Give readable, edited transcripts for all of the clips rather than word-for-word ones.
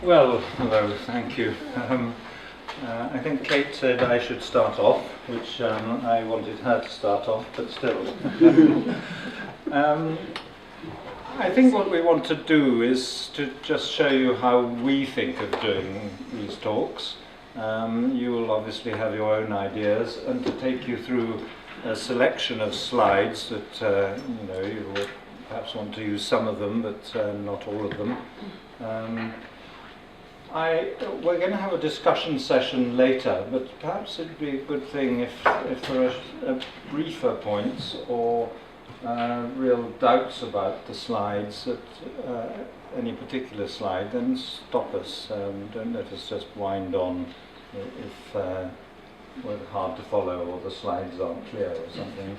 Well, hello, thank you. I think Kate said I should start off, which I wanted her to start off, but still. I think what we want to do is to just show you how we think of doing these talks. You will obviously have your own ideas, and to take you through a selection of slides that you will perhaps want to use some of them, but not all of them. We're going to have a discussion session later, but perhaps it'd be a good thing if there are briefer points or real doubts about the slides, any particular slide, then stop us. Don't let us just wind on if we're hard to follow or the slides aren't clear or something.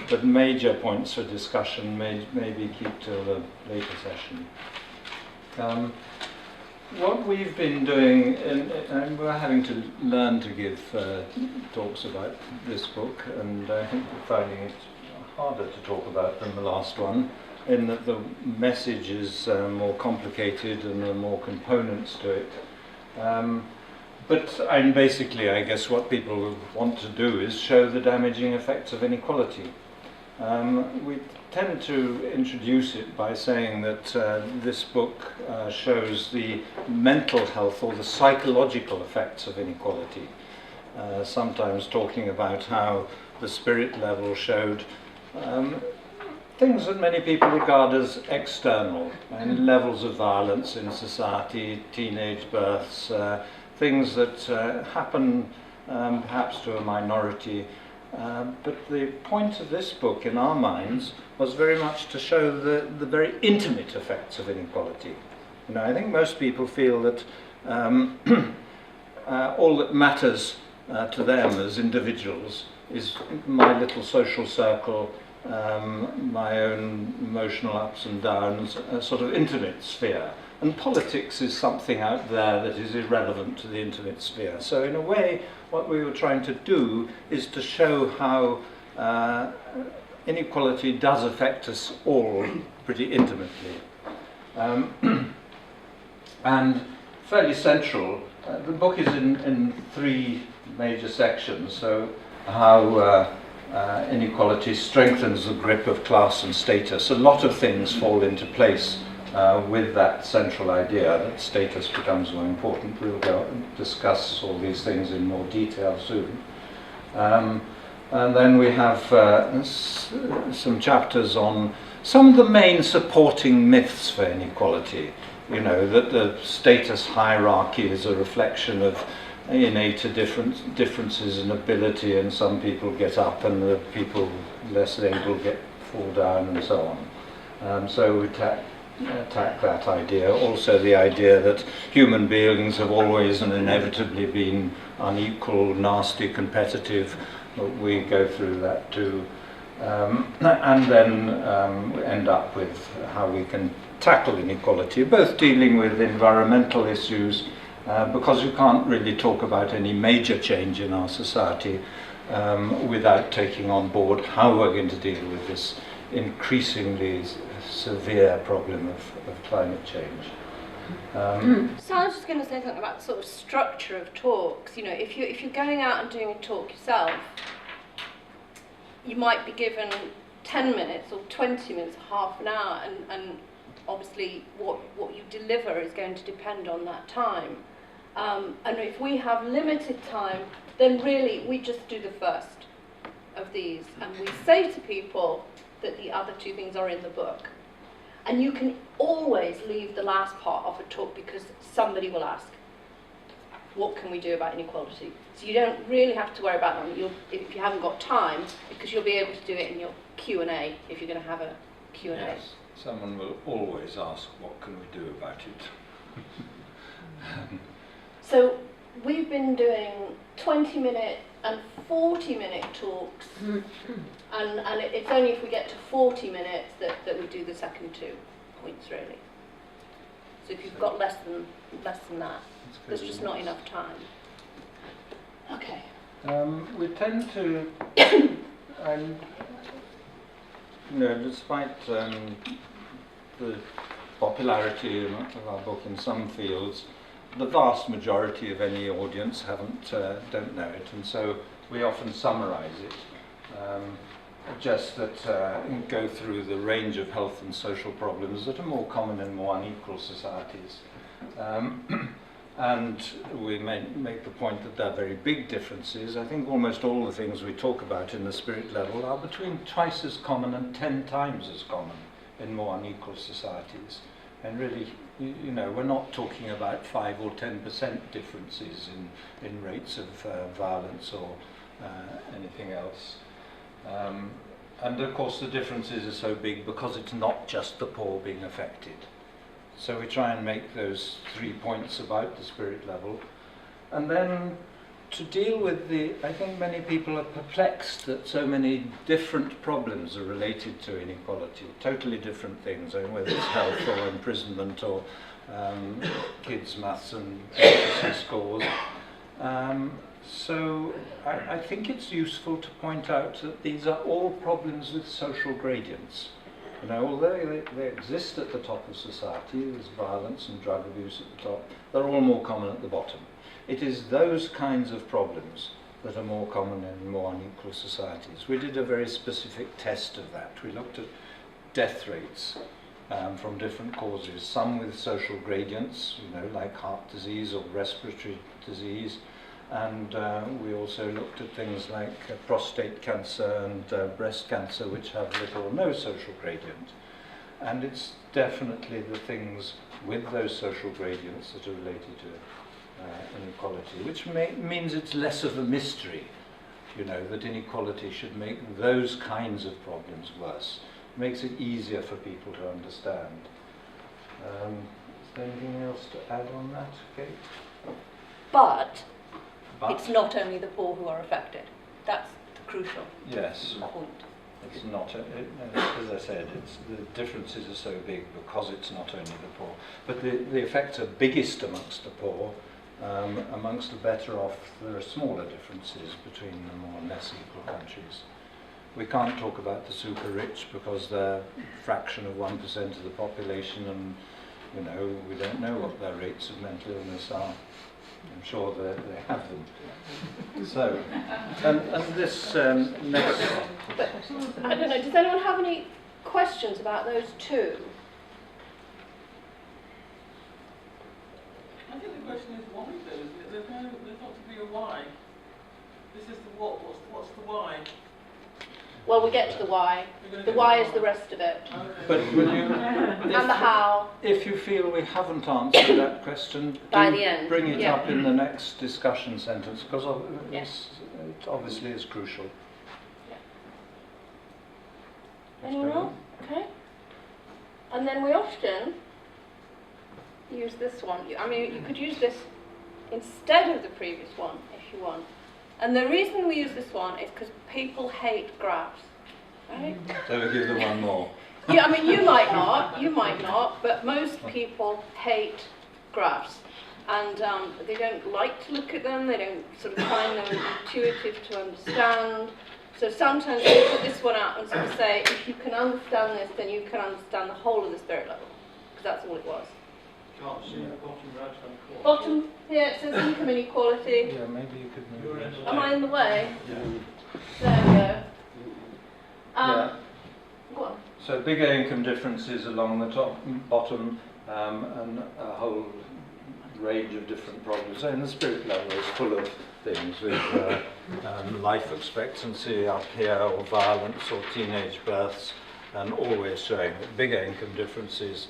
But major points for discussion maybe keep till the later session. What we've been doing, and we're having to learn to give talks about this book, and I think we're finding it harder to talk about than the last one, in that the message is more complicated and there are more components to it. But basically, I guess what people want to do is show the damaging effects of inequality. We tend to introduce it by saying that this book shows the mental health or the psychological effects of inequality. Sometimes talking about how the spirit level showed things that many people regard as external, and levels of violence in society, teenage births, things that happen perhaps to a minority. But the point of this book, in our minds, was very much to show the very intimate effects of inequality. I think most people feel that all that matters to them as individuals is my little social circle, my own emotional ups and downs, a sort of intimate sphere. And politics is something out there that is irrelevant to the intimate sphere. So in a way, what we were trying to do is to show how inequality does affect us all pretty intimately. And fairly central, the book is in three major sections. So how inequality strengthens the grip of class and status. A lot of things fall into place with that central idea that status becomes more important. We'll go and discuss all these things in more detail soon. And then we have some chapters on some of the main supporting myths for inequality. That the status hierarchy is a reflection of innate differences in ability, and some people get up and the people less able fall down, and so on. So we attack that idea. Also the idea that human beings have always and inevitably been unequal, nasty, competitive. We go through that too. And then we end up with how we can tackle inequality, both dealing with environmental issues, because you can't really talk about any major change in our society without taking on board how we're going to deal with this increasingly severe problem of climate change. So I was just going to say something about the sort of structure of talks. If you're going out and doing a talk yourself, you might be given 10 minutes or 20 minutes, half an hour, and obviously what you deliver is going to depend on that time. And if we have limited time, then really we just do the first of these, and we say to people that the other two things are in the book. And you can always leave the last part of a talk because somebody will ask, what can we do about inequality? So you don't really have to worry about them if you haven't got time, because you'll be able to do it in your Q&A if you're going to have a Q&A. Yes, someone will always ask, what can we do about it? So we've been doing 20-minute and 40-minute talks, and it's only if we get to 40 minutes that we do the second 2 points, really. So if you've got less than that, there's just not enough time. Okay. We tend to, despite the popularity of our book in some fields, the vast majority of any audience don't know it, and so we often summarize it. Just that go through the range of health and social problems that are more common in more unequal societies. And we make the point that there are very big differences. I think almost all the things we talk about in the spirit level are between twice as common and 10 times as common in more unequal societies. And really, you know, we're not talking about 5 or 10% differences in rates of violence or anything else. And of course the differences are so big because it's not just the poor being affected. So we try and make those 3 points about the spirit level. And then to deal with I think many people are perplexed that so many different problems are related to inequality, totally different things, I mean, whether it's health or imprisonment or kids' maths and literacy scores. So I think it's useful to point out that these are all problems with social gradients. You know, although they exist at the top of society, there's violence and drug abuse at the top, they're all more common at the bottom. It is those kinds of problems that are more common in more unequal societies. We did a very specific test of that. We looked at death rates from different causes, some with social gradients, you know, like heart disease or respiratory disease. And we also looked at things like prostate cancer and breast cancer, which have little or no social gradient. And it's definitely the things with those social gradients that are related to inequality, which means it's less of a mystery, you know, that inequality should make those kinds of problems worse. It makes it easier for people to understand. Is there anything else to add on that, Kate? But it's not only the poor who are affected. That's the crucial point. It's not, as I said, the differences are so big because it's not only the poor. But the effects are biggest amongst the poor. Amongst the better off, there are smaller differences between the more and less equal countries. We can't talk about the super rich because they're a fraction of 1% of the population, and you know, we don't know what their rates of mental illness are. I'm sure that they have them. So, and this next... But, I don't know, does anyone have any questions about those two? I think the question is why though. There's not to be a why. This is the what. What's the why? Well, we get to the why. The why is the rest of it. Okay. But will you... And the how. If you feel we haven't answered that question, By the end, bring it yeah. up in the next discussion sentence, because it obviously is crucial. Yeah. Anyone else? Okay. And then we often use this one. I mean, you could use this instead of the previous one if you want. And the reason we use this one is because people hate graphs, right? So we'll give them one more. Yeah, I mean, you might not, but most people hate graphs. And they don't like to look at them, they don't sort of find them intuitive to understand. So sometimes we put this one out and sort of say, if you can understand this, then you can understand the whole of the spirit level. Because that's all it was. Can't see the bottom right-hand corner. Bottom, here it says income inequality. Yeah, maybe you could move it. Am I in the way? Yeah. There we go. Yeah. Go on. So bigger income differences along the top, bottom, and a whole range of different problems. And the spirit level is full of things with life expectancy up here, or violence, or teenage births, and always showing that bigger income differences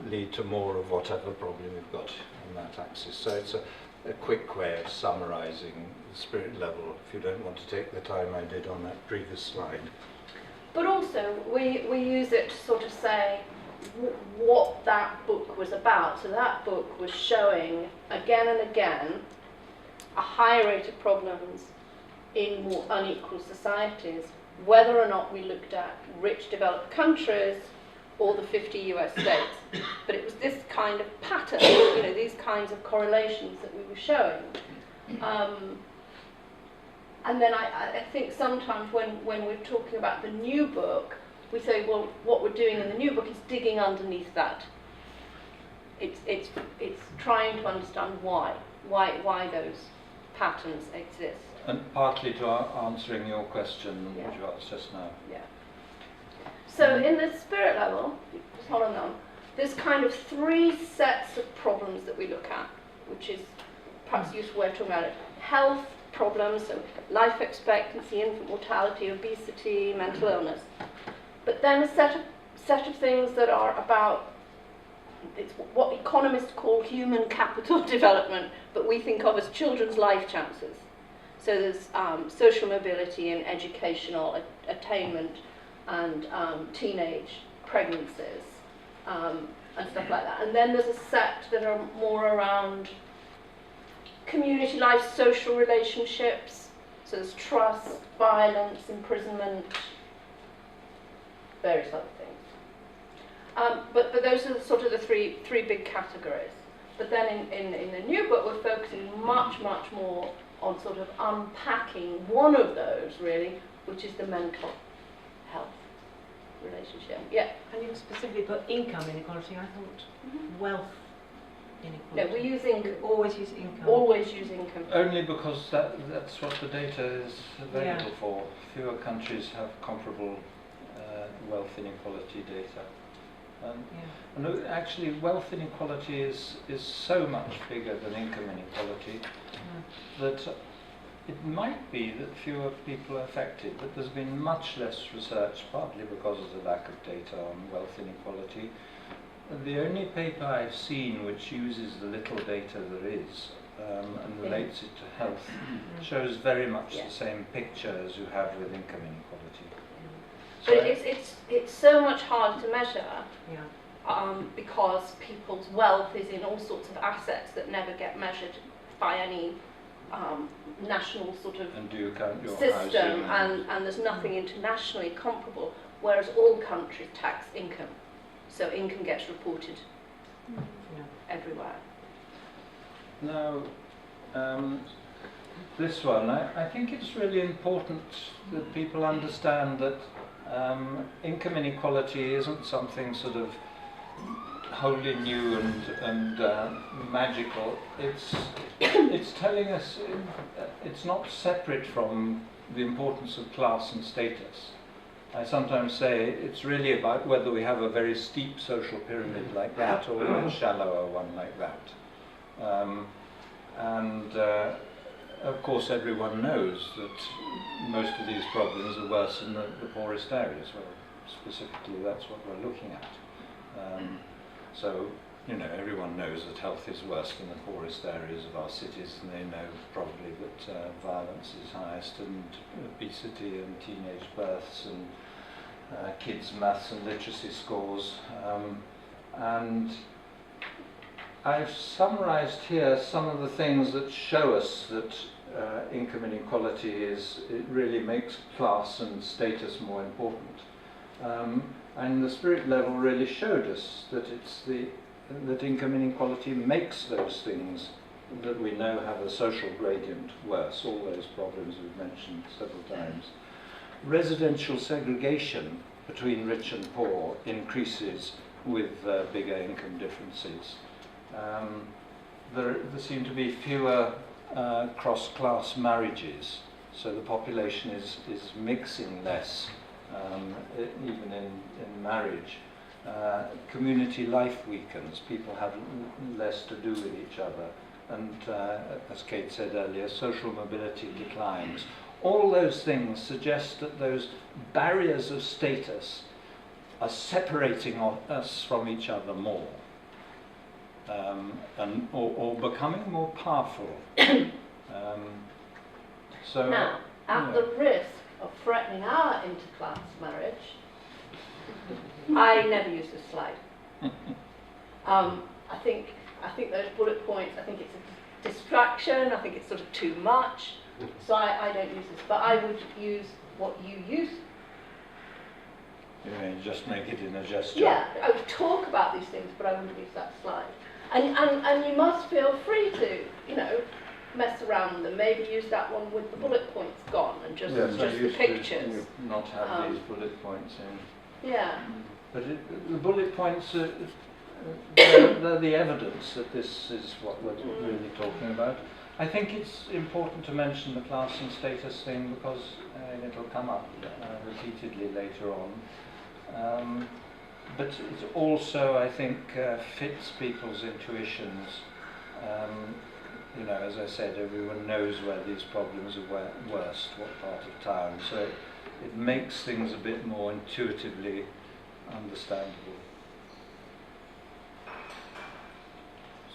lead to more of whatever problem we've got on that axis. So it's a quick way of summarizing the spirit level, if you don't want to take the time I did on that previous slide. But also, we use it to sort of say what that book was about. So that book was showing, again and again, a high rate of problems in more unequal societies, whether or not we looked at rich developed countries or the 50 US states. But it was this kind of pattern, you know, these kinds of correlations that we were showing. And then I think sometimes when we're talking about the new book, we say, well, what we're doing in the new book is digging underneath that. It's trying to understand why those patterns exist. And partly to answering your question, Yeah. which you asked just now. Yeah. So in the spirit level, just hold on now, there's kind of 3 sets of problems that we look at, which is perhaps a useful way of talking about it. Health problems, so life expectancy, infant mortality, obesity, mental illness. But then a set of things that are about, it's what economists call human capital development, but we think of as children's life chances. So there's social mobility and educational attainment and teenage pregnancies and stuff like that. And then there's a set that are more around community life, social relationships. So there's trust, violence, imprisonment, various other things. But those are sort of the three big categories. But then in the new book, we're focusing much more on sort of unpacking one of those, really, which is the mental health relationship. Yeah. And you specifically put income inequality. I thought wealth inequality. No, we use income. Always use income. Always use income. Only because that's what the data is available for. Fewer countries have comparable wealth inequality data. And actually, wealth inequality is so much bigger than income inequality that it might be that fewer people are affected, but there's been much less research, partly because of the lack of data on wealth inequality. The only paper I've seen which uses the little data there is and relates it to health shows very much the same picture as you have with income inequality. But it's so much harder to measure because people's wealth is in all sorts of assets that never get measured by any national sort of And do you count your system, housing? and there's nothing internationally comparable, whereas all countries tax income. So income gets reported everywhere. Now, this one, I think it's really important that people understand that income inequality isn't something sort of wholly new and magical. It's telling us it's not separate from the importance of class and status. I sometimes say it's really about whether we have a very steep social pyramid like that or a shallower one like that. Of course, everyone knows that most of these problems are worse in the poorest areas. Well, specifically, that's what we're looking at. So, you know, everyone knows that health is worse in the poorest areas of our cities, and they know probably that violence is highest, and obesity and teenage births and kids' maths and literacy scores. And I've summarised here some of the things that show us that income inequality it really makes class and status more important. And the spirit level really showed us that that income inequality makes those things that we know have a social gradient worse, all those problems we've mentioned several times. Residential segregation between rich and poor increases with bigger income differences. There seem to be fewer cross-class marriages, so the population is mixing less, even in marriage. Community life weakens, people have less to do with each other, and as Kate said earlier, social mobility declines. All those things suggest that those barriers of status are separating us from each other more. Or becoming more powerful. So now, at the risk of threatening our interclass marriage, I never use this slide. I think those bullet points, I think it's a distraction, I think it's sort of too much, so I don't use this, but I would use what you use. You mean just make it in a gesture? Yeah, I would talk about these things, but I wouldn't use that slide. And you must feel free to, you know, mess around with them. Maybe use that one with the bullet points gone and just the pictures. To not have these bullet points in. Yeah. But the bullet points the evidence that this is what we're really talking about. I think it's important to mention the class and status thing because it'll come up repeatedly later on. But it also, I think, fits people's intuitions. As I said, everyone knows where these problems are worst, what part of town. So it makes things a bit more intuitively understandable.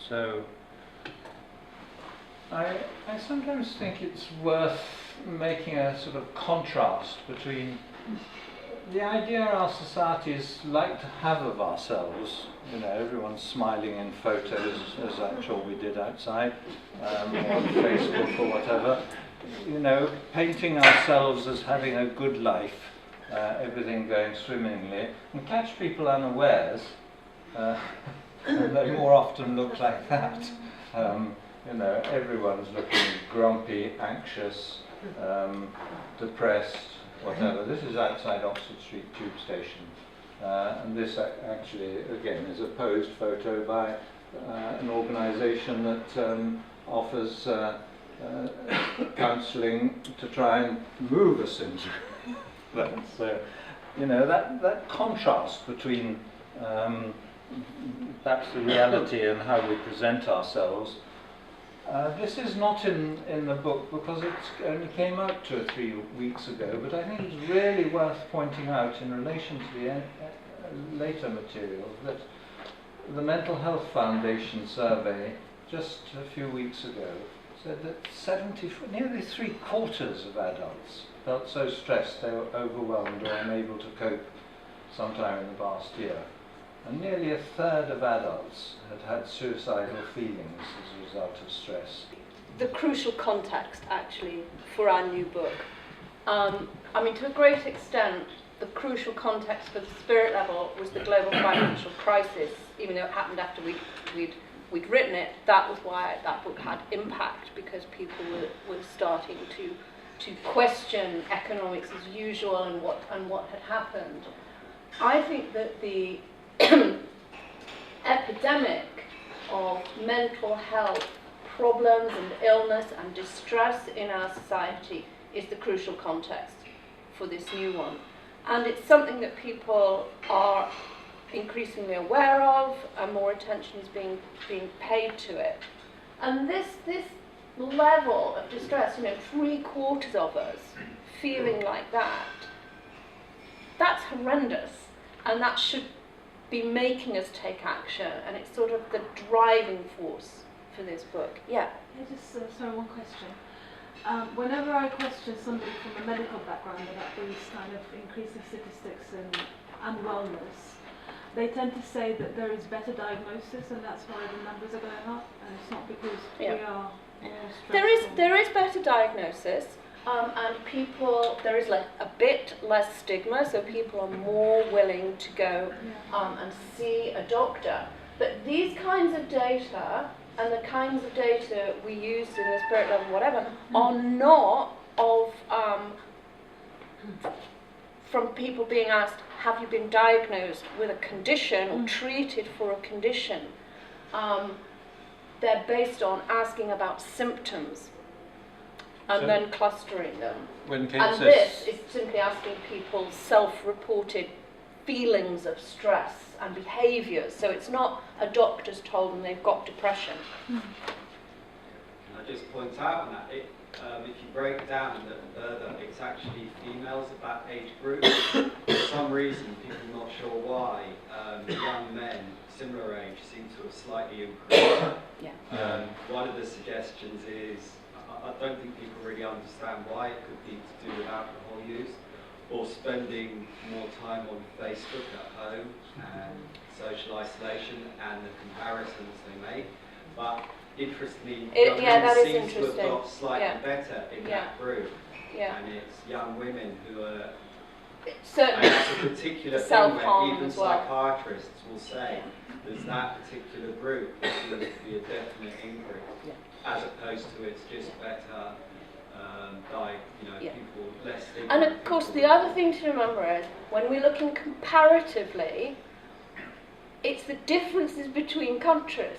So I sometimes think it's worth making a sort of contrast between the idea our societies like to have of ourselves. Everyone's smiling in photos, as I'm sure we did outside, or on Facebook or whatever. Painting ourselves as having a good life, everything going swimmingly, and catch people unawares, and they more often look like that. Everyone's looking grumpy, anxious, depressed, whatever. This is outside Oxford Street Tube Station. And this actually, again, is a posed photo by an organisation that offers counselling to try and move us into that. So, that contrast between perhaps the reality and how we present ourselves. This is not in the book because it only came out 2 or 3 weeks ago, but I think it's really worth pointing out in relation to the later material that the Mental Health Foundation survey just a few weeks ago said that nearly 3/4 of adults felt so stressed they were overwhelmed or unable to cope sometime in the past year. And nearly 1/3 of adults had suicidal feelings as a result of stress. The crucial context, actually, for our new book. To a great extent, the crucial context for the spirit level was the global financial crisis. Even though it happened after we'd written it, that was why that book had impact, because people were starting to question economics as usual and what had happened. I think that the epidemic of mental health problems and illness and distress in our society is the crucial context for this new one. And it's something that people are increasingly aware of, and more attention is being paid to it. And this level of distress, 3/4 of us feeling like that's horrendous, and that should be making us take action, and it's sort of the driving force for this book. Yeah. Sorry, one question. Whenever I question somebody from a medical background about these kind of increasing statistics and wellness, they tend to say that there is better diagnosis and that's why the numbers are going up, and it's not because we are more stressed. There is better diagnosis, and there is a bit less stigma, so people are more willing to go and see a doctor. But these kinds of data and the kinds of data we used in the spirit level, whatever, are not from people being asked, have you been diagnosed with a condition or treated for a condition? They're based on asking about symptoms and then clustering them. And this is simply asking people's self-reported feelings of stress and behaviours. So it's not a doctor's told them they've got depression. Can I just point out on that, if you break down a little further, it's actually females of that age group. For some reason, people are not sure why, young men, similar age, seem to have slightly increased. One of the suggestions is, I don't think people really understand why. It could be to do with alcohol use, or spending more time on Facebook at home and social isolation and the comparisons they make. But interestingly, young men seem to have got slightly better in that group. And it's young women who are, and it's a particular thing where even psychiatrists will say there's that particular group that seems to be a definite increase, as opposed to it's just better. People less. And of course, the other thing to remember is when we're looking comparatively, it's the differences between countries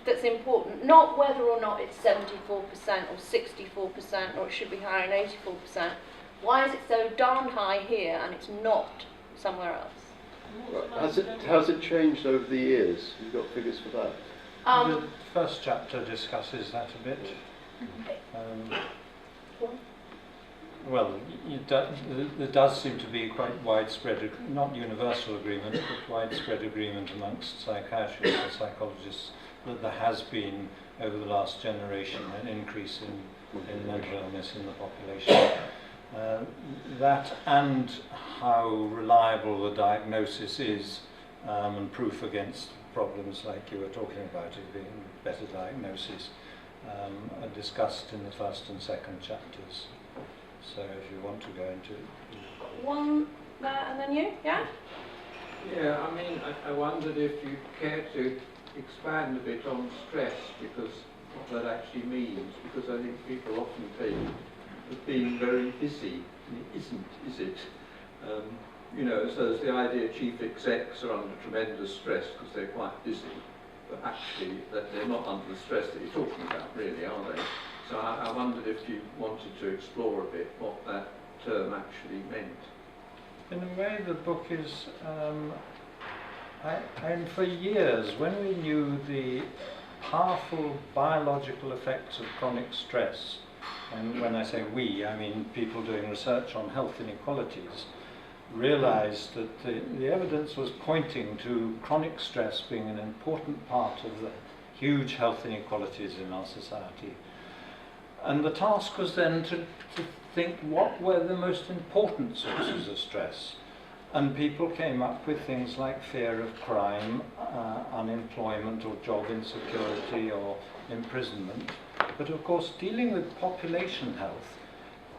that's important, not whether or not it's 74% or 64% or it should be higher than 84%. Why is it so darn high here and it's not somewhere else? Right. Has it changed over the years? You've got figures for that? The first chapter discusses that a bit. Well, there does seem to be quite widespread, not universal agreement, but widespread agreement amongst psychiatrists and psychologists that there has been, over the last generation, an increase in mental illness in the population. That and how reliable the diagnosis is, and proof against problems like you were talking about, it being better diagnosis, are discussed in the first and second chapters. So if you want to go into it. One there and then you, yeah? Yeah, I mean, I wondered if you care to expand a bit on stress, because what that actually means, because I think people often take as being very busy, and it isn't, is it? You know, so there's the idea chief execs are under tremendous stress because they're quite busy, but actually that they're not under the stress that you're talking about, really, are they? So I wondered if you wanted to explore a bit what that term actually meant. In a way, the book is, and for years, when we knew the powerful biological effects of chronic stress, and when I say we, I mean people doing research on health inequalities, realized that the evidence was pointing to chronic stress being an important part of the huge health inequalities in our society. And the task was then to think what were the most important sources of stress. And people came up with things like fear of crime, unemployment or job insecurity or imprisonment. But of course, dealing with population health,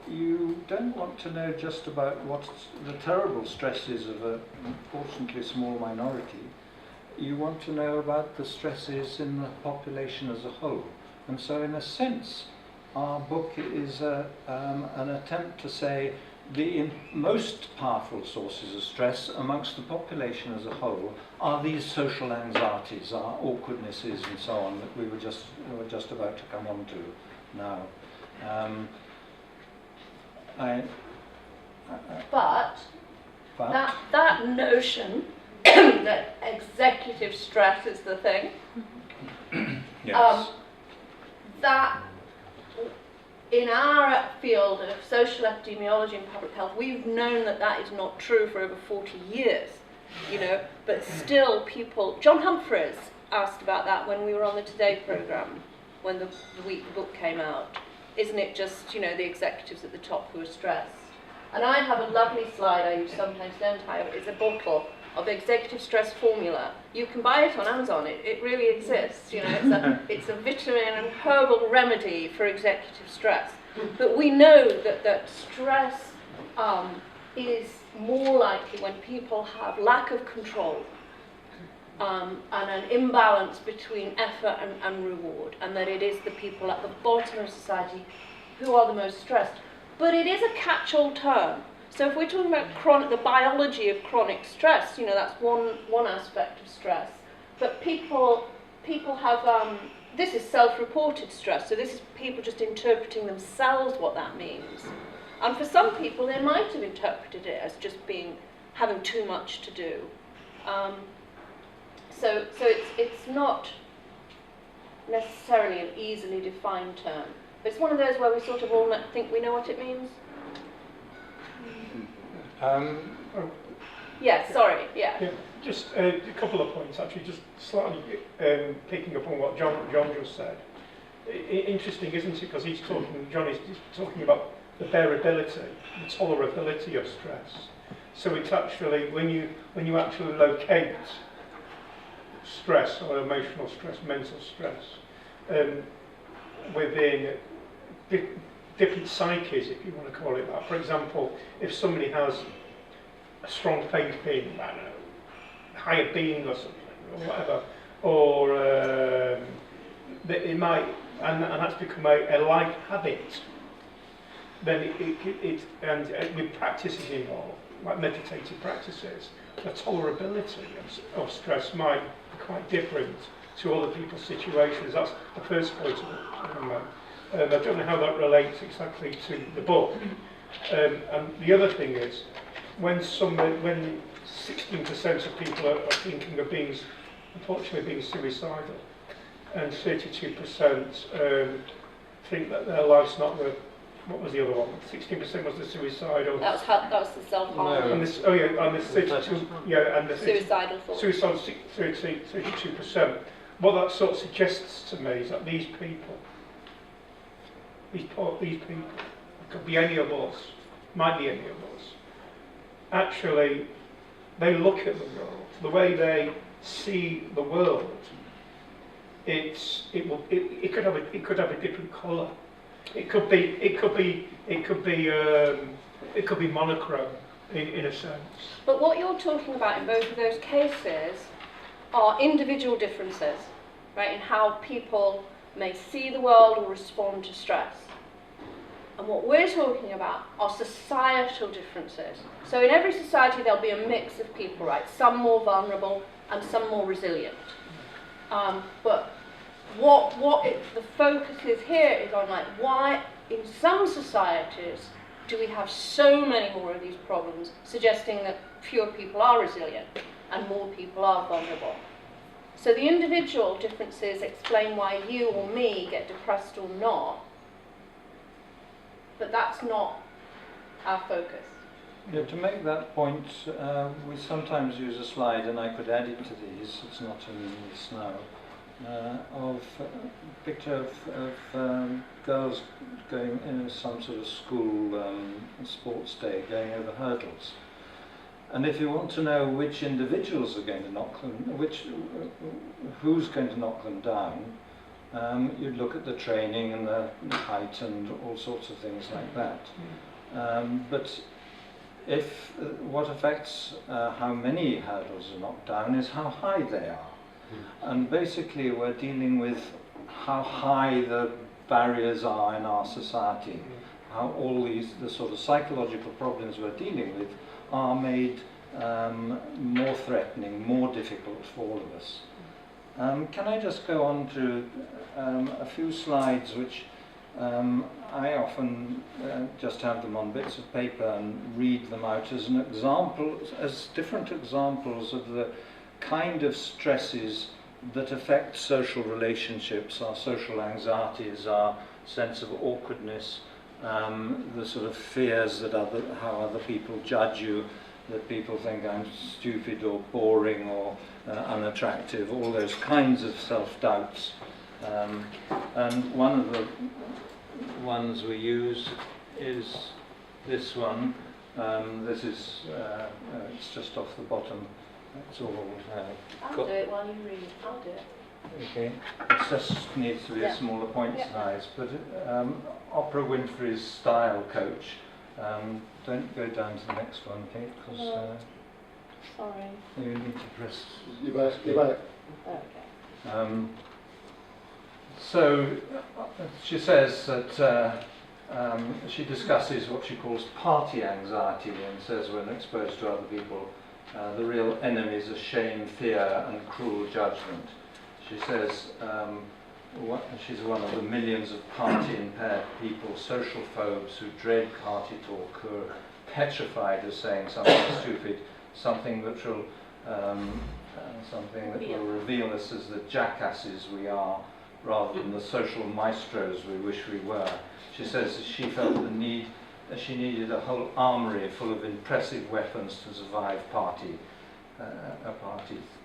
you don't want to know just about what the terrible stresses of a fortunately small minority. You want to know about the stresses in the population as a whole. And so in a sense, our book is an attempt to say the most powerful sources of stress amongst the population as a whole are these social anxieties, our awkwardnesses and so on that we were just about to come on to now. But that notion that executive stress is the thing, Yes. that in our field of social epidemiology and public health, we've known that that is not true for over 40 years, you know, but still people, John Humphreys asked about that when we were on the Today programme, when the week the book came out. Isn't it just, you know, the executives at the top who are stressed? And I have a lovely slide I use sometimes, don't I? It's a bottle of executive stress formula. You can buy it on Amazon. It really exists. You know, it's a vitamin and herbal remedy for executive stress. But we know that stress is more likely when people have lack of control and an imbalance between effort and reward, and that it is the people at the bottom of society who are the most stressed. But it is a catch-all term. So if we're talking about the biology of chronic stress, you know, that's one aspect of stress. But people have, this is self-reported stress, so this is people just interpreting themselves what that means. And for some people, they might have interpreted it as just having too much to do. So it's not necessarily an easily defined term. But it's one of those where we sort of all think we know what it means. Yes, sorry, yeah. Just a couple of points, actually, just slightly picking up on what John just said. Interesting, isn't it? Because John is talking about the bearability, the tolerability of stress. So it's actually, when you actually locate stress or emotional stress, mental stress, within different psyches, if you want to call it that. For example, if somebody has a strong faith in, I don't know, higher being or something, or whatever, or that it might, and that's become a life habit, then it with practices involved, like meditative practices, the tolerability of stress might be quite different to other people's situations. That's the first point of the I don't know how that relates exactly to the book. And the other thing is, when 16% of people are thinking of being, unfortunately, being suicidal, and 32% think that their life's not worth. What was the other one? 16% was the suicidal. That was the self-harm. No. And this, oh yeah, and the 32, yeah, and the Suicidal thoughts. suicidal 32%. What that sort of suggests to me is that these people, it could be any of us, might be any of us, actually, they look at the world, the way they see the world, it could have a different colour. It could be monochrome in a sense. But what you're talking about in both of those cases are individual differences, right, in how people may see the world or respond to stress. And what we're talking about are societal differences. So in every society there'll be a mix of people, right? Some more vulnerable and some more resilient. But the focus is here is on like why in some societies do we have so many more of these problems, suggesting that fewer people are resilient and more people are vulnerable. So the individual differences explain why you or me get depressed or not, but that's not our focus. Yeah, to make that point, we sometimes use a slide, and I could add it to these, it's not in this now, of a picture of girls going in some sort of school sports day, going over hurdles. And if you want to know which individuals are going to knock them, who's going to knock them down, you'd look at the training and the height and all sorts of things like that. But what affects how many hurdles are knocked down is how high they are. And basically we're dealing with how high the barriers are in our society, how all the sort of psychological problems we're dealing with are made more threatening, more difficult for all of us. Can I just go on to a few slides which I often just have them on bits of paper and read them out as an example, as different examples of the kind of stresses that affect social relationships, our social anxieties, our sense of awkwardness, the sort of fears that how other people judge you, that people think I'm stupid or boring or unattractive, all those kinds of self-doubts. And one of the ones we use is this one. This is, it's just off the bottom. It's all I'll do it while you read. I'll do it. Okay, it just needs to be a smaller point size, but Oprah Winfrey's style coach. Don't go down to the next one, Kate, because sorry. you need to press. You're back. Okay. So she says that she discusses what she calls party anxiety, and says when exposed to other people, the real enemies are shame, fear, and cruel judgment. She says she's one of the millions of party-impaired people, social phobes who dread party talk, who are petrified of saying something stupid, something that will reveal us as the jackasses we are, rather than the social maestros we wish we were. She says she felt the need. She needed a whole armoury full of impressive weapons to survive a party.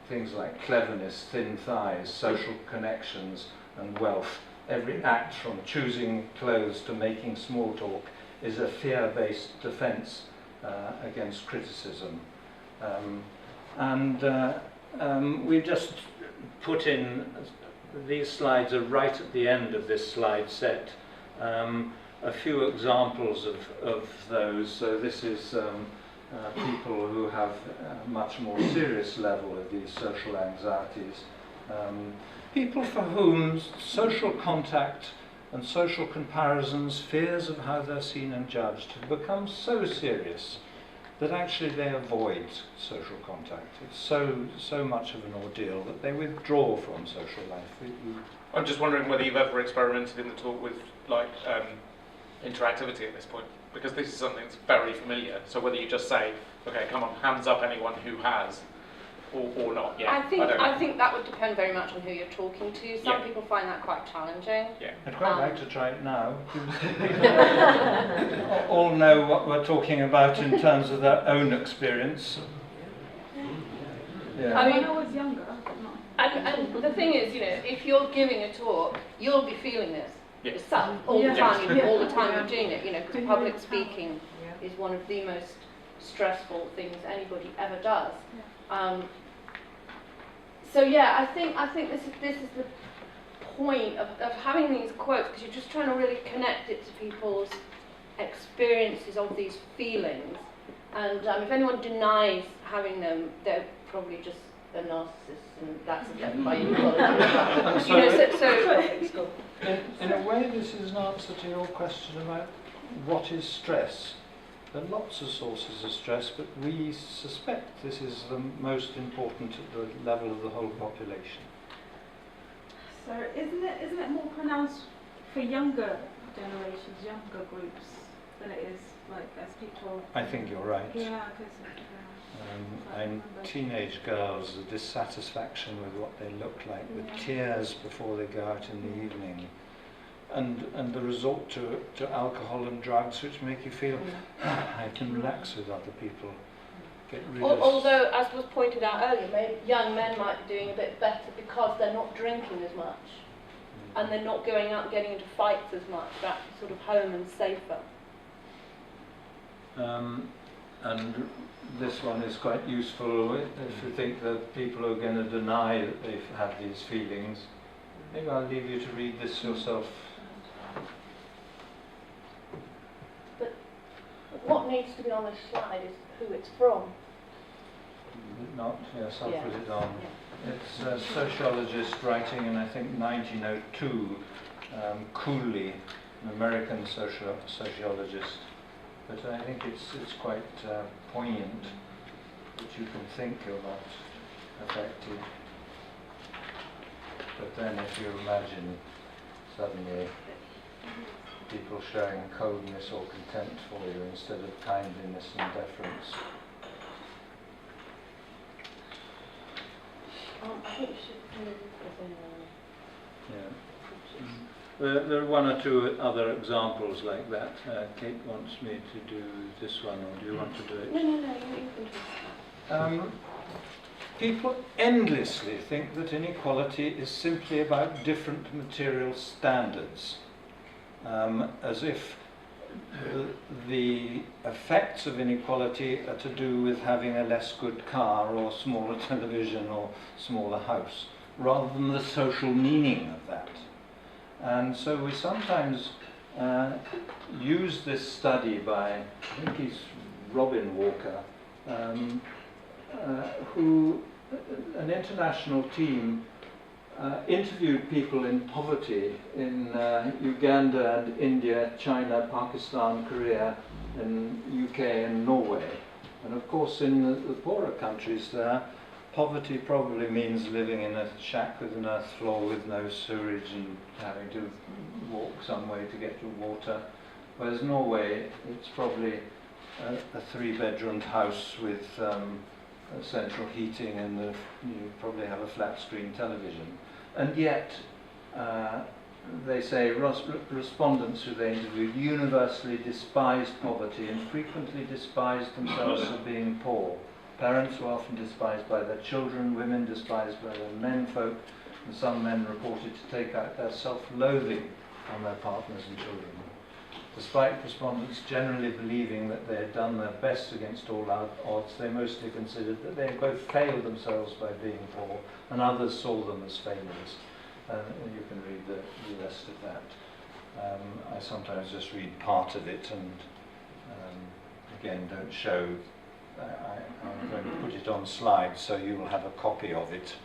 Things like cleverness, thin thighs, social connections, and wealth. Every act from choosing clothes to making small talk is a fear-based defence against criticism. We've just put in, these slides are right at the end of this slide set. A few examples of those. So this is people who have a much more serious level of these social anxieties. People for whom social contact and social comparisons, fears of how they're seen and judged, have become so serious that actually they avoid social contact. It's so much of an ordeal that they withdraw from social life. I'm just wondering whether you've ever experimented in the talk with like interactivity at this point, because this is something that's very familiar. So whether you just say, okay, come on, hands up anyone who has, or not. Yeah. I think that would depend very much on who you're talking to. Some Yeah. people find that quite challenging. Yeah. I'd quite like to try it now. All know what we're talking about in terms of their own experience. Yeah. I mean, when I was younger, no. and the thing is, if you're giving a talk, you'll be feeling this Yeah. yourself all the Yeah. time. Yeah. All the time Yeah. you're doing it. Because Figuring public it out. speaking Yeah. is one of the most stressful things anybody ever does. So yeah, I think this is the point of having these quotes, because you're just trying to really connect it to people's experiences of these feelings. And if anyone denies having them, they're probably just a narcissist, and that's again by equality. In a way, this is an answer to your question about what is stress. There are lots of sources of stress, but we suspect this is the most important at the level of the whole population. So isn't it more pronounced for younger generations, younger groups, than it is like as people? I think you're right. Yeah, because And teenage girls, the dissatisfaction with what they look like, with tears before they go out in the evening, and the resort to alcohol and drugs, which make you feel I can relax with other people. Get rid of. Although, as was pointed out earlier, maybe young men might be doing a bit better because they're not drinking as much, and they're not going out and getting into fights as much. They're actually sort of home and safer. And this one is quite useful if you think that people are going to deny that they've had these feelings. Maybe I'll leave you to read this yourself. But what needs to be on this slide is who it's from. Not, yes, I'll Yeah. put it on. It's a sociologist writing in, I think, 1902, Cooley, an American sociologist. But I think it's quite poignant that you can think you're not affected. But then if you imagine suddenly people showing coldness or contempt for you instead of kindliness and deference. I think you should move this in. There are one or two other examples like that. Kate wants me to do this one, or do you want to do it? No, you can do that. People endlessly think that inequality is simply about different material standards, as if the effects of inequality are to do with having a less good car or smaller television or smaller house, rather than the social meaning of that. And so we sometimes use this study by, I think he's Robin Walker, who, an international team, interviewed people in poverty in Uganda and India, China, Pakistan, Korea, and UK and Norway. And of course in the poorer countries there, poverty probably means living in a shack with an earth floor with no sewerage and having to walk some way to get to water. Whereas Norway, it's probably a three-bedroomed house with central heating, and you probably have a flat screen television. And yet, they say respondents who they interviewed universally despised poverty and frequently despised themselves for being poor. Parents were often despised by their children, women despised by their menfolk, and some men reported to take out their self-loathing on their partners and children. Despite respondents generally believing that they had done their best against all odds, they mostly considered that they had both failed themselves by being poor, and others saw them as failures. And you can read the rest of that. I sometimes just read part of it, and again, don't show. I'm going to put it on slides, so you will have a copy of it.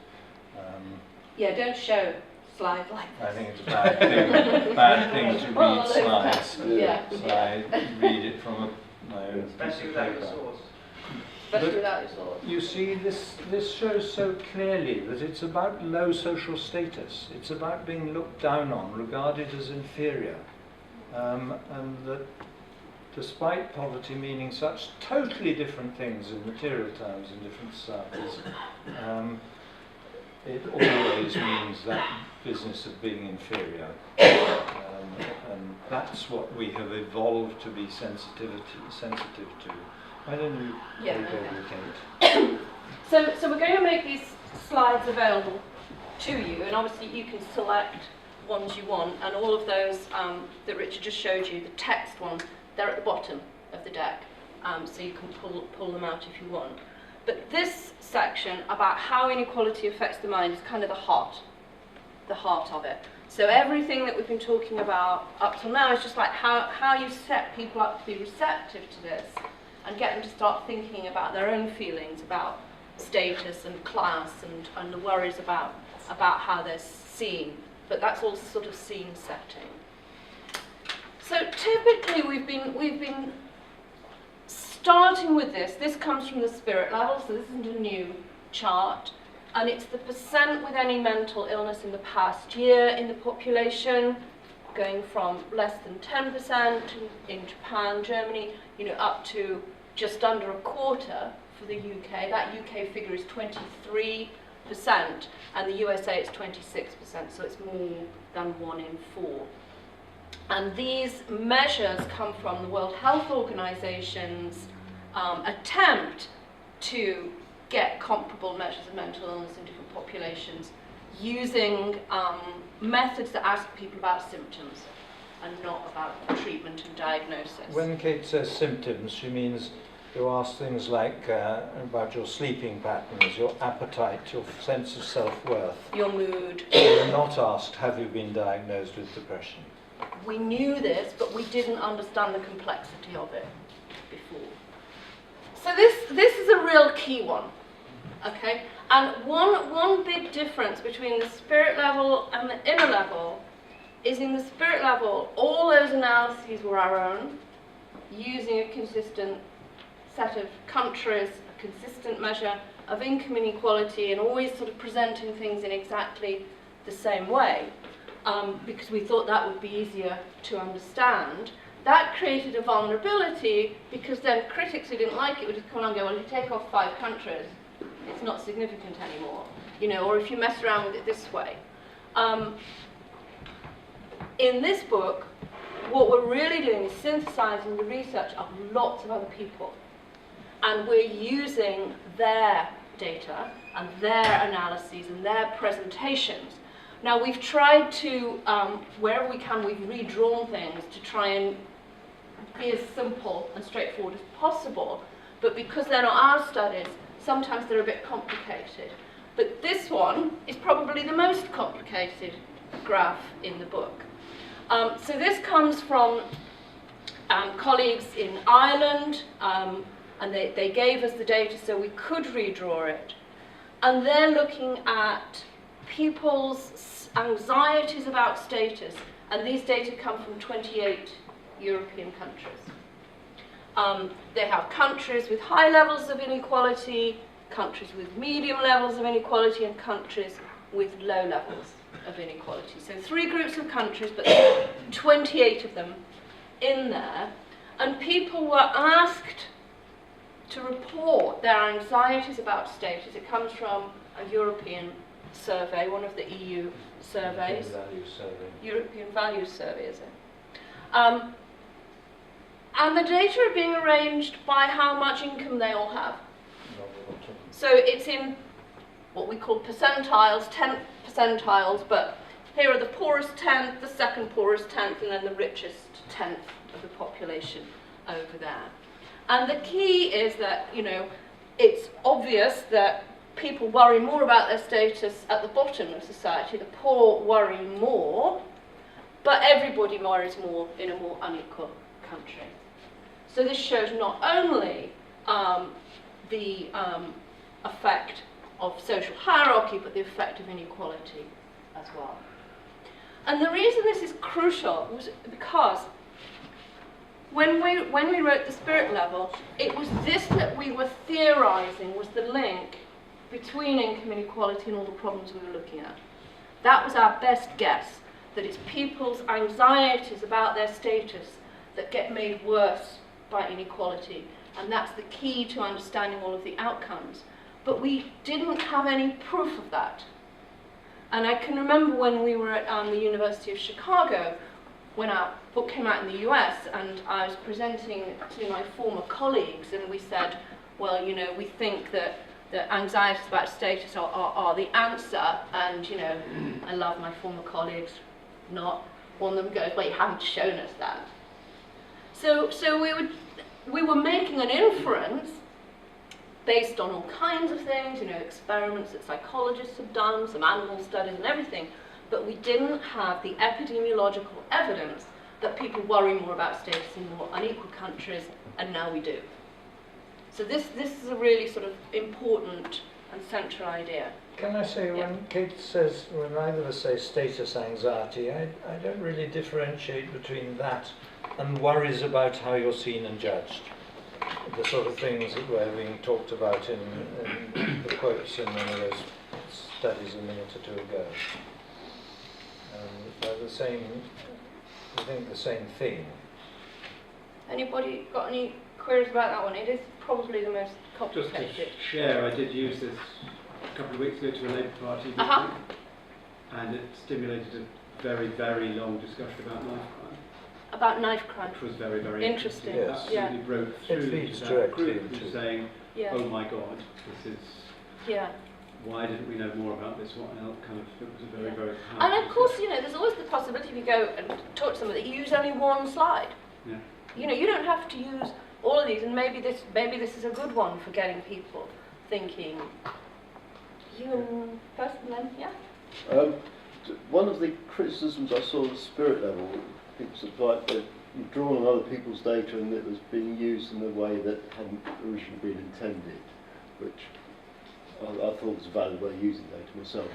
Yeah, don't show slides like this. I think it's a bad thing to read slides. Yeah. So I read it from my own piece Especially of without paper. the source. especially without your sword. You see, this shows so clearly that it's about low social status. It's about being looked down on, regarded as inferior. And that despite poverty meaning such totally different things in material terms in different societies, it always means that business of being inferior. And that's what we have evolved to be sensitive to. Why don't you take over, Kate? So we're going to make these slides available to you, and obviously you can select ones you want, and all of those that Richard just showed you, the text ones, they're at the bottom of the deck, so you can pull them out if you want. But this section about how inequality affects the mind is kind of the heart of it. So everything that we've been talking about up till now is just like how you set people up to be receptive to this and get them to start thinking about their own feelings about status and class and the worries about how they're seen. But that's all sort of scene setting. So typically we've been starting with this. This comes from the spirit level, so this isn't a new chart. And it's the percent with any mental illness in the past year in the population, going from less than 10% in Japan, Germany, up to just under a quarter for the UK. That UK figure is 23%, and the USA is 26%, so it's more than 1 in 4. And these measures come from the World Health Organization's attempt to get comparable measures of mental illness in different populations using methods that ask people about symptoms and not about treatment and diagnosis. When Kate says symptoms, she means you ask things like about your sleeping patterns, your appetite, your sense of self-worth. Your mood. You're not asked, have you been diagnosed with depression? We knew this, but we didn't understand the complexity of it before. So this is a real key one, okay? And one big difference between the spirit level and the inner level is in the spirit level, all those analyses were our own, using a consistent set of countries, a consistent measure of income inequality, and always sort of presenting things in exactly the same way, because we thought that would be easier to understand. That created a vulnerability, because then critics who didn't like it would just come along and go, well, if you take off 5 countries, it's not significant anymore, or if you mess around with it this way. In this book, what we're really doing is synthesizing the research of lots of other people, and we're using their data and their analyses and their presentations. Now, we've tried to, wherever we can, we've redrawn things to try and be as simple and straightforward as possible, but because they're not our studies, sometimes they're a bit complicated. But this one is probably the most complicated graph in the book. So this comes from colleagues in Ireland, and they gave us the data so we could redraw it. And they're looking at people's anxieties about status, and these data come from 28 European countries. They have countries with high levels of inequality, countries with medium levels of inequality, and countries with low levels of inequality. So 3 groups of countries, but 28 of them in there. And people were asked to report their anxieties about status. It comes from a European survey, one of the EU surveys. European Values Survey, is it? And the data are being arranged by how much income they all have. So it's in what we call percentiles, 10 percentiles, but here are the poorest 10th, the second poorest 10th, and then the richest 10th of the population over there. And the key is that, it's obvious that people worry more about their status at the bottom of society. The poor worry more, but everybody worries more in a more unequal country. So this shows not only the effect of social hierarchy, but the effect of inequality as well. And the reason this is crucial was because when we wrote the spirit level, it was this that we were theorising was the link between income inequality and all the problems we were looking at. That was our best guess, that it's people's anxieties about their status that get made worse by inequality, and that's the key to understanding all of the outcomes. But we didn't have any proof of that. And I can remember when we were at the University of Chicago, when our book came out in the US, and I was presenting to my former colleagues, and we said, well, you know, we think that anxieties about status are the answer, and, you know, I love my former colleagues, not. One of them goes, well, you haven't shown us that. So we were making an inference based on all kinds of things, you know, experiments that psychologists have done, some animal studies and everything, but we didn't have the epidemiological evidence that people worry more about status in more unequal countries, and now we do. So this is a really sort of important and central idea. Can I say, when Kate says, when either of us say status anxiety, I don't really differentiate between that and worries about how you're seen and judged. The sort of things that were being talked about in the quotes in one of those studies a minute or two ago. They're the same, I think the same thing. Anybody got any queries about that one? It is probably the most complicated. Just to share, I did use this a couple of weeks ago to a Labour Party meeting, and it stimulated a very, very long discussion about knife crime. About knife crime. Which was very, very interesting. Yes. Absolutely broke through to that group who's saying, oh my God, this is... Why didn't we know more about this? What else? Kind of, it was a very, very powerful. And of course, you know, there's always the possibility if you go and talk to somebody that you use only one slide. Yeah. You know, you don't have to use all of these, and maybe this is a good one for getting people thinking. You first, and then one of the criticisms I saw at the spirit level, people said like they'd drawn on other people's data and it was being used in a way that hadn't originally been intended, which I thought was a valid way of using data myself.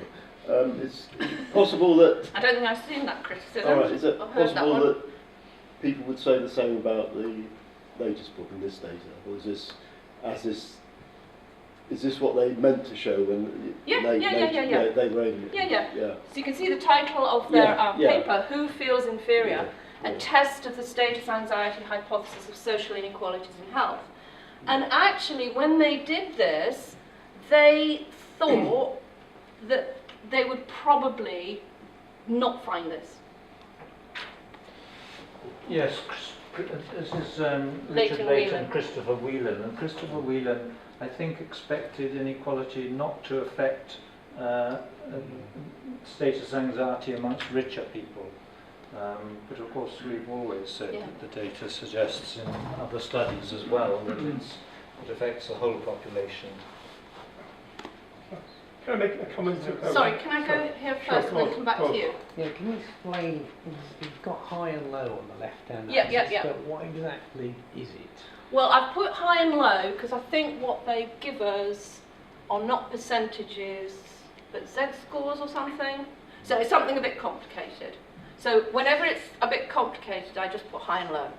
It's possible that... I don't think I've seen that criticism. All right, is it possible that people would say the same about the latest book in this data? Or is this what they meant to show when they were aiming it? Yeah. So you can see the title of their paper, Who Feels Inferior? A Test of the Status Anxiety Hypothesis of Social Inequalities in Health. And actually, when they did this, they thought that they would probably not find this. Yes, this is Richard Layton and Christopher Whelan. And Christopher Whelan, I think, expected inequality not to affect status anxiety amongst richer people. But of course, we've always said that the data suggests in other studies as well that it affects the whole population. Can I make a comment? Sorry, can I go here first and then come back to you? Yeah, can you explain, you've got high and low on the left-hand axis, but what exactly is it? Well, I've put high and low because I think what they give us are not percentages, but Z-scores or something. So it's something a bit complicated. So whenever it's a bit complicated, I just put high and low.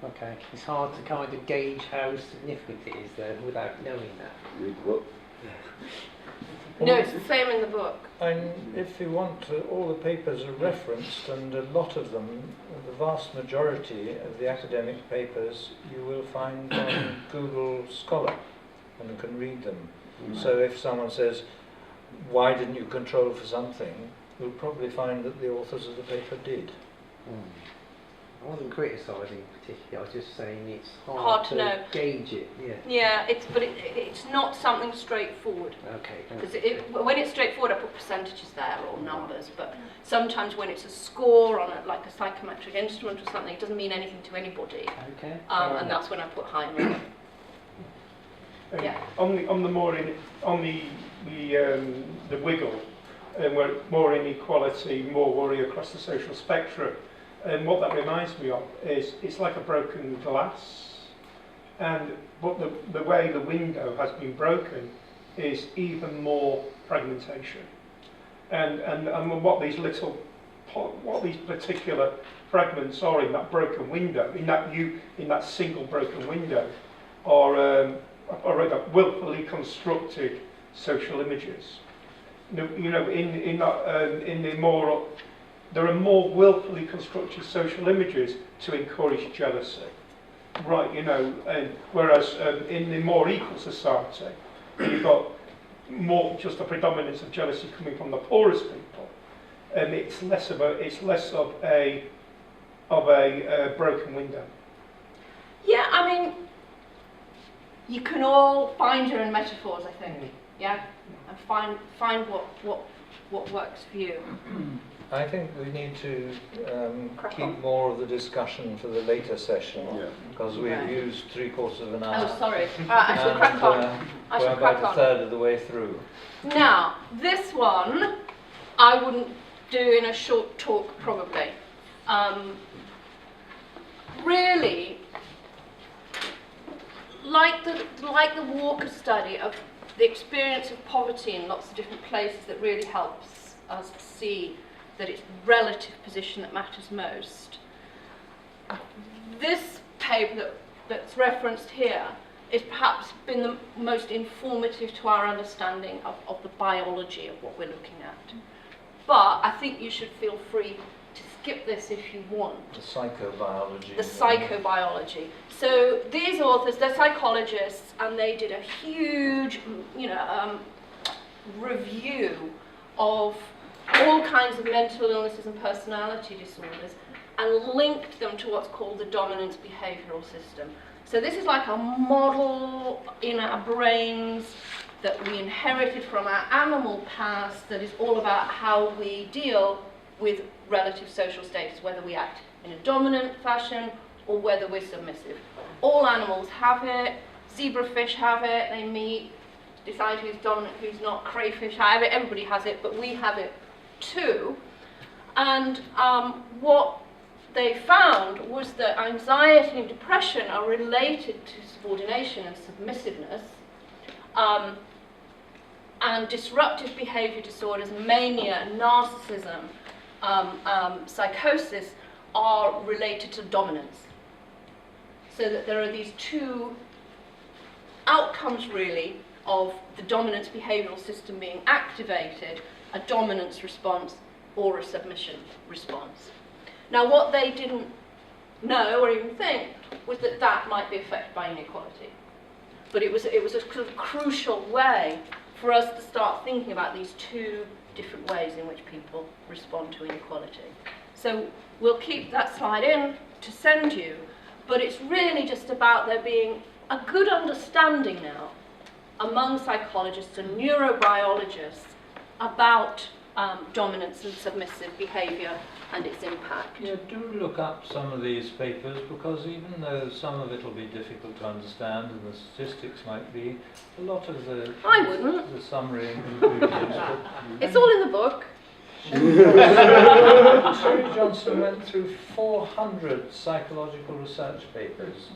Okay, it's hard to kind of gauge how significant it is though without knowing that. Read the book. No, it's the same in the book. And if you want to, all the papers are referenced, and a lot of them, the vast majority of the academic papers, you will find on Google Scholar, and you can read them. So if someone says, why didn't you control for something, you'll probably find that the authors of the paper did. I wasn't criticising particularly, I was just saying it's hard to know. Gauge it. Yeah, but it's not something straightforward. Okay. Because when it's straightforward, I put percentages there or numbers, but sometimes when it's a score on like a psychometric instrument or something, it doesn't mean anything to anybody. Okay. And that's when I put high and low. On the wiggle, where more inequality, more worry across the social spectrum. And what that reminds me of is it's like a broken glass, but the way the window has been broken is even more fragmentation, and what these little what these particular fragments are in that broken window, in that single broken window, are willfully constructed social images. You know, there are more willfully constructed social images to encourage jealousy, right? You know, whereas in the more equal society, you've got more just a predominance of jealousy coming from the poorest people, and it's less of a broken window. Yeah, I mean, you can all find your own metaphors, I think. Yeah, and find what works for you. I think we need to keep more of the discussion for the later session, because we've used 3/4 of an hour. Oh, sorry. I shall crack on. We're about a third of the way through. Now, this one I wouldn't do in a short talk, probably. Really, like the Walker study of the experience of poverty in lots of different places, that really helps us see that it's relative position that matters most. This paper that's referenced here has perhaps been the most informative to our understanding of the biology of what we're looking at. But I think you should feel free to skip this if you want. The psychobiology. The psychobiology. So these authors, they're psychologists, and they did a huge, review of all kinds of mental illnesses and personality disorders, and linked them to what's called the dominance behavioural system. So this is like a model in our brains that we inherited from our animal past, that is all about how we deal with relative social status, whether we act in a dominant fashion or whether we're submissive. All animals have it. Zebrafish have it. They meet, decide who's dominant, who's not. Crayfish have it. Everybody has it, but we have it too. And what they found was that anxiety and depression are related to subordination and submissiveness, and disruptive behaviour disorders, mania, narcissism, psychosis are related to dominance. So that there are these two outcomes really of the dominance behavioural system being activated, a dominance response or a submission response. Now what they didn't know or even think was that that might be affected by inequality. But it was a sort of crucial way for us to start thinking about these two different ways in which people respond to inequality. So we'll keep that slide in to send you, but it's really just about there being a good understanding now among psychologists and neurobiologists about dominance and submissive behaviour and its impact. Yeah, do look up some of these papers, because even though some of it will be difficult to understand and the statistics might be, a lot of the summary and conclusions. It's all in the book. Sherry Johnson went through 400 psychological research papers.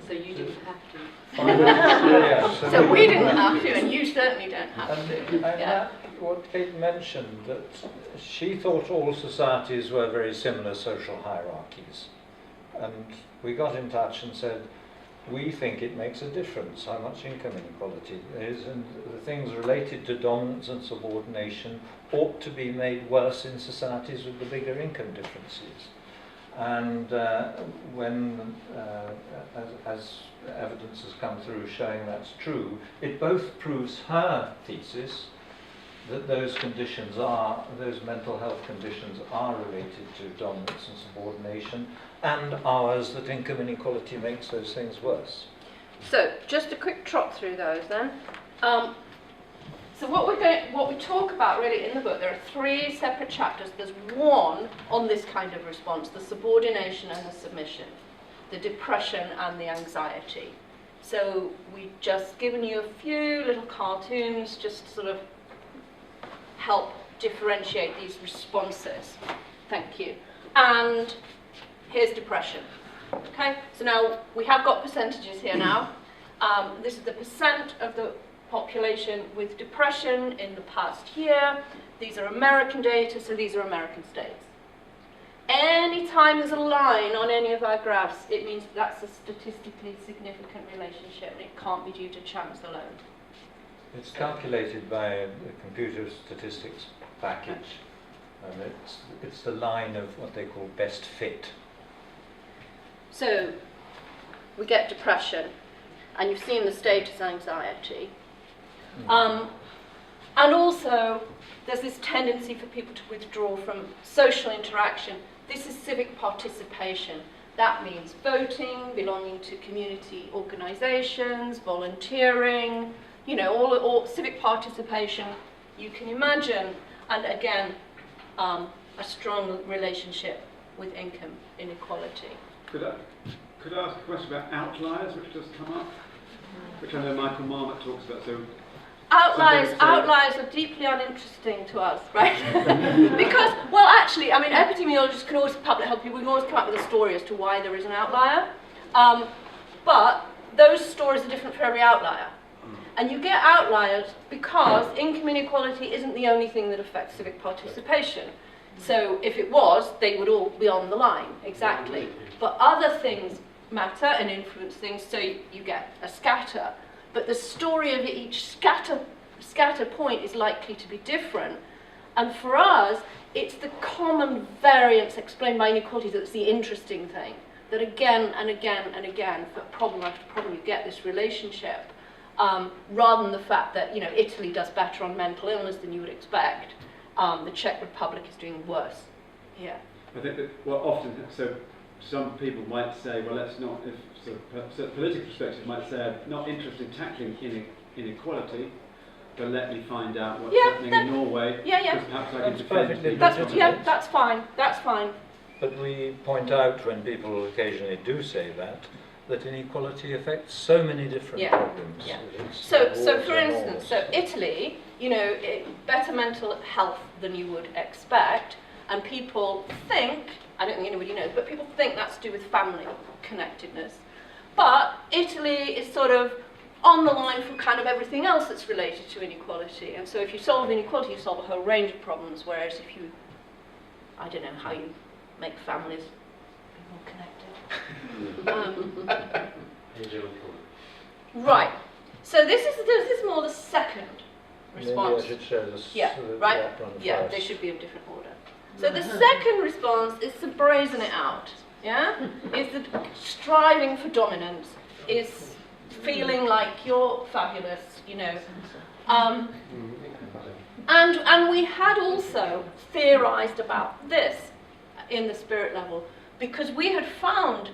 So you didn't have to. So we didn't have to, and you certainly don't have to. That, what Kate mentioned, that she thought all societies were very similar social hierarchies. And we got in touch and said, we think it makes a difference how much income inequality there is, and the things related to dominance and subordination ought to be made worse in societies with the bigger income differences. And when, as evidence has come through showing that's true, it both proves her thesis that those conditions are, those mental health conditions are related to dominance and subordination, and ours, that income inequality makes those things worse. So, just a quick trot through those then. So what we talk about really in the book, there are 3 separate chapters. There's one on this kind of response, the subordination and the submission, the depression and the anxiety. So we've just given you a few little cartoons just to sort of help differentiate these responses. Thank you. And here's depression. Okay, so now we have got percentages here now. This is the percent of the population with depression in the past year. These are American data, so these are American states. Anytime there's a line on any of our graphs, it means that's a statistically significant relationship, and it can't be due to chance alone. It's calculated by a computer statistics package, and it's the line of what they call best fit. So we get depression, and you've seen the status anxiety. And also, there's this tendency for people to withdraw from social interaction. This is civic participation. That means voting, belonging to community organizations, volunteering, you know, all civic participation you can imagine. And again, a strong relationship with income inequality. Could I ask a question about outliers, which does come up? Which I know Michael Marmot talks about. So outliers are deeply uninteresting to us, right? Because, well, actually, I mean, epidemiologists can always help you. We can always come up with a story as to why there is an outlier. But those stories are different for every outlier. And you get outliers because income inequality isn't the only thing that affects civic participation. So if it was, they would all be on the line, exactly. But other things matter and influence things, so you get a scatter. But the story of each scatter point is likely to be different. And for us, it's the common variance explained by inequalities that's the interesting thing. That again and again and again, for problem after problem, you get this relationship. Rather than the fact that, you know, Italy does better on mental illness than you would expect. The Czech Republic is doing worse. Yeah. I think that, well, often, so some people might say, well, let's not, if so political perspective might say, I'm not interested in tackling inequality, but let me find out what's happening in Norway. Because perhaps I can defend. That's fine. That's fine. But we point out when people occasionally do say that inequality affects so many different problems. Yeah. So for instance, Italy, you know, better mental health than you would expect, and people think, I don't think anybody knows, but people think that's to do with family connectedness. But Italy is sort of on the line from kind of everything else that's related to inequality. And so if you solve inequality, you solve a whole range of problems, whereas if you, I don't know how you make families more connected. Right. So this is more the second response. Maybe I should show this. Right. Yeah, they should be in different order. So the second response is to brazen it out. Yeah, is the striving for dominance, is feeling like you're fabulous, you know. And we had also theorized about this in the spirit level, because we had found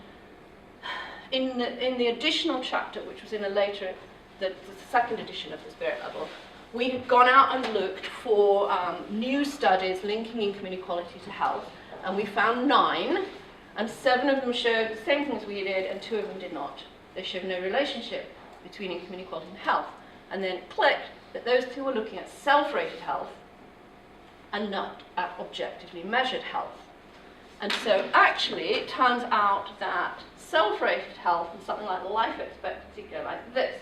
in the additional chapter, which was in a later, the second edition of the spirit level, we had gone out and looked for new studies linking income inequality to health, and we found 9, and 7 of them showed the same things we did, and 2 of them did not. They showed no relationship between income inequality and health. And then it clicked that those 2 were looking at self-rated health and not at objectively measured health. And so actually it turns out that self-rated health and something like life expectancy go like this.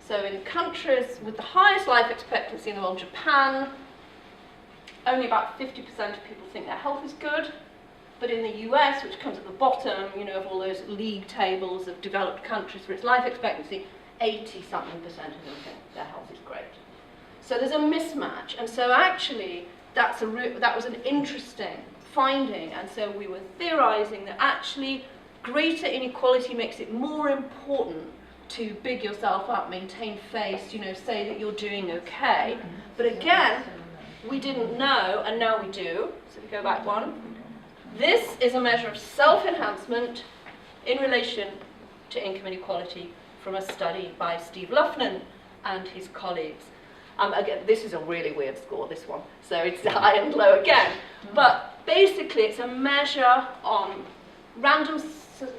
So in countries with the highest life expectancy in the world, Japan, only about 50% of people think their health is good. But in the US, which comes at the bottom, you know, of all those league tables of developed countries for its life expectancy, 80-something% of them think their health is great. So there's a mismatch. And so actually, that was an interesting finding. And so we were theorizing that actually greater inequality makes it more important to big yourself up, maintain face, you know, say that you're doing okay. But again, we didn't know, and now we do. So we go back one. This is a measure of self-enhancement in relation to income inequality from a study by Steve Lufnan and his colleagues. Again, this is a really weird score, this one. So it's high and low again. But basically, it's a measure on random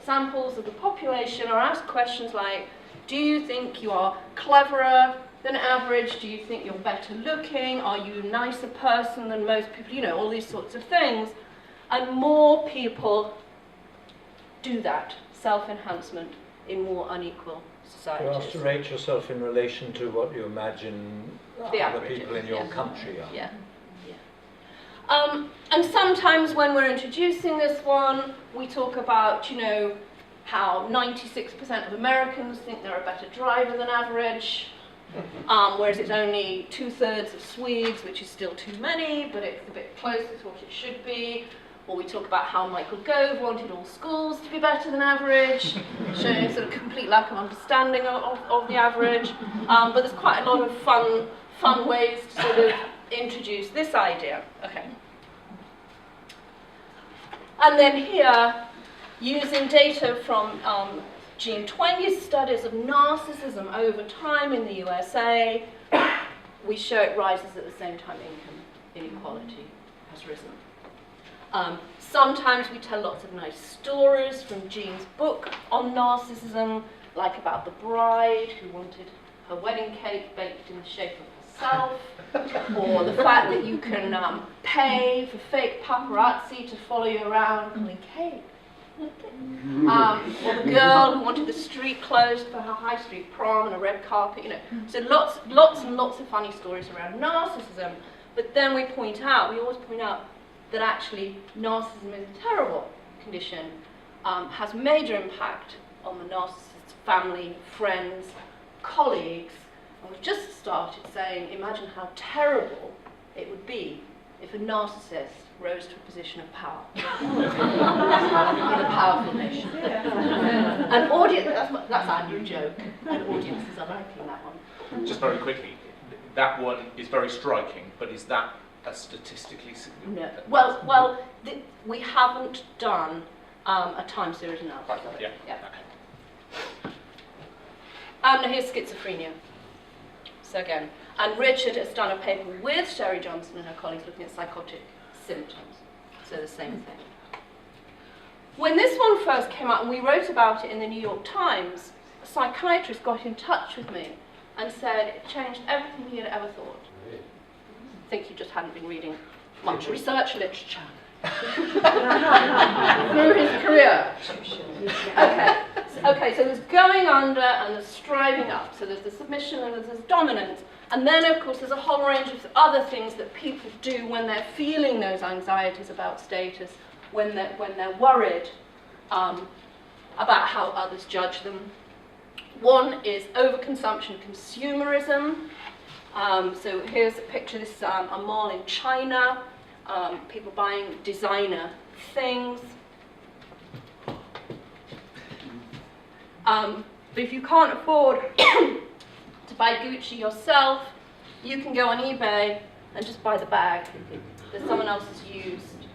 samples of the population are asked questions like, do you think you are cleverer than average? Do you think you're better looking? Are you a nicer person than most people? You know, all these sorts of things. And more people do that, self-enhancement, in more unequal You have to societies. rate yourself in relation to what you imagine The other averages, people in your yeah. country are. Yeah. And sometimes when we're introducing this one, we talk about, you know, how 96% of Americans think they're a better driver than average, whereas it's only 2/3 of Swedes, which is still too many, but it's a bit closer to what it should be. Or we talk about how Michael Gove wanted all schools to be better than average, showing a sort of complete lack of understanding of the average. But there's quite a lot of fun ways to sort of introduce this idea. Okay. And then here, using data from Jean Tweng's studies of narcissism over time in the USA, we show it rises at the same time income inequality has risen. Sometimes we tell lots of nice stories from Jean's book on narcissism, like about the bride who wanted her wedding cake baked in the shape of herself, or the fact that you can pay for fake paparazzi to follow you around calling cake. Or the girl who wanted the street closed for her high street prom and a red carpet, you know. So lots and lots of funny stories around narcissism. But then we always point out that actually narcissism is a terrible condition, has major impact on the narcissist's family, friends, colleagues. And we've just started saying, imagine how terrible it would be if a narcissist rose to a position of power in a powerful nation. An audience, that's Andrew joke, and audiences are liking that one. Just very quickly, that one is very striking, but is that a statistically significant? No. Well, we haven't done a time series analysis Right, of it. yeah. Okay. Now here's schizophrenia. So again, and Richard has done a paper with Sherry Johnson and her colleagues looking at psychotic symptoms. So the same thing. When this one first came out, and we wrote about it in the New York Times, a psychiatrist got in touch with me and said it changed everything he had ever thought. I think he just hadn't been reading much research literature through his career. Okay, so there's going under and there's striving up. So there's the submission and there's dominance. And then, of course, there's a whole range of other things that people do when they're feeling those anxieties about status, when they're worried about how others judge them. One is overconsumption, consumerism. So here's a picture. This is a mall in China. People buying designer things. But if you can't afford to buy Gucci yourself, you can go on eBay and just buy the bag that someone else has used.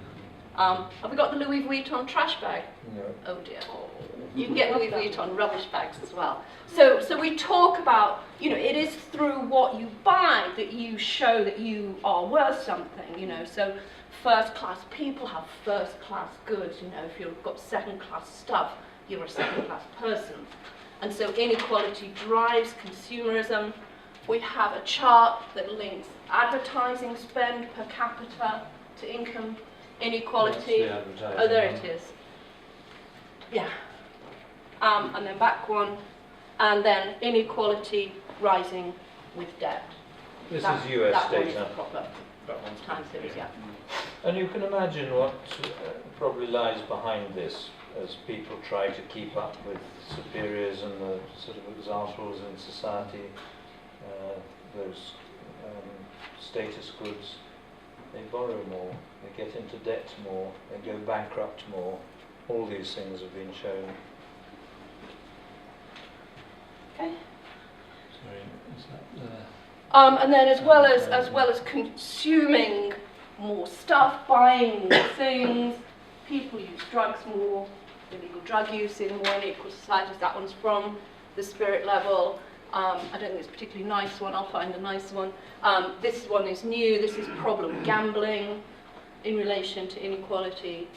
Have we got the Louis Vuitton trash bag? No. Oh dear. You can get Louis Vuitton rubbish bags as well. So we talk about, you know, it is through what you buy that you show that you are worth something, you know. So first class people have first class goods, you know. If you've got second class stuff, you're a second class person. And so inequality drives consumerism. We have a chart that links advertising spend per capita to income inequality. Oh, there it is. Yeah. And then back one. And then inequality rising with debt. This is US that data. One is a proper time series, yeah. And you can imagine what probably lies behind this as people try to keep up with superiors and the sort of examples in society, those status goods. They borrow more, they get into debt more, they go bankrupt more. All these things have been shown. Okay. Sorry, is that And then as well as consuming more stuff, buying more things, people use drugs more, illegal drug use in more unequal societies. That one's from the Spirit level. I don't think it's a particularly nice one. I'll find a nice one. This one is new. This is problem gambling in relation to inequality.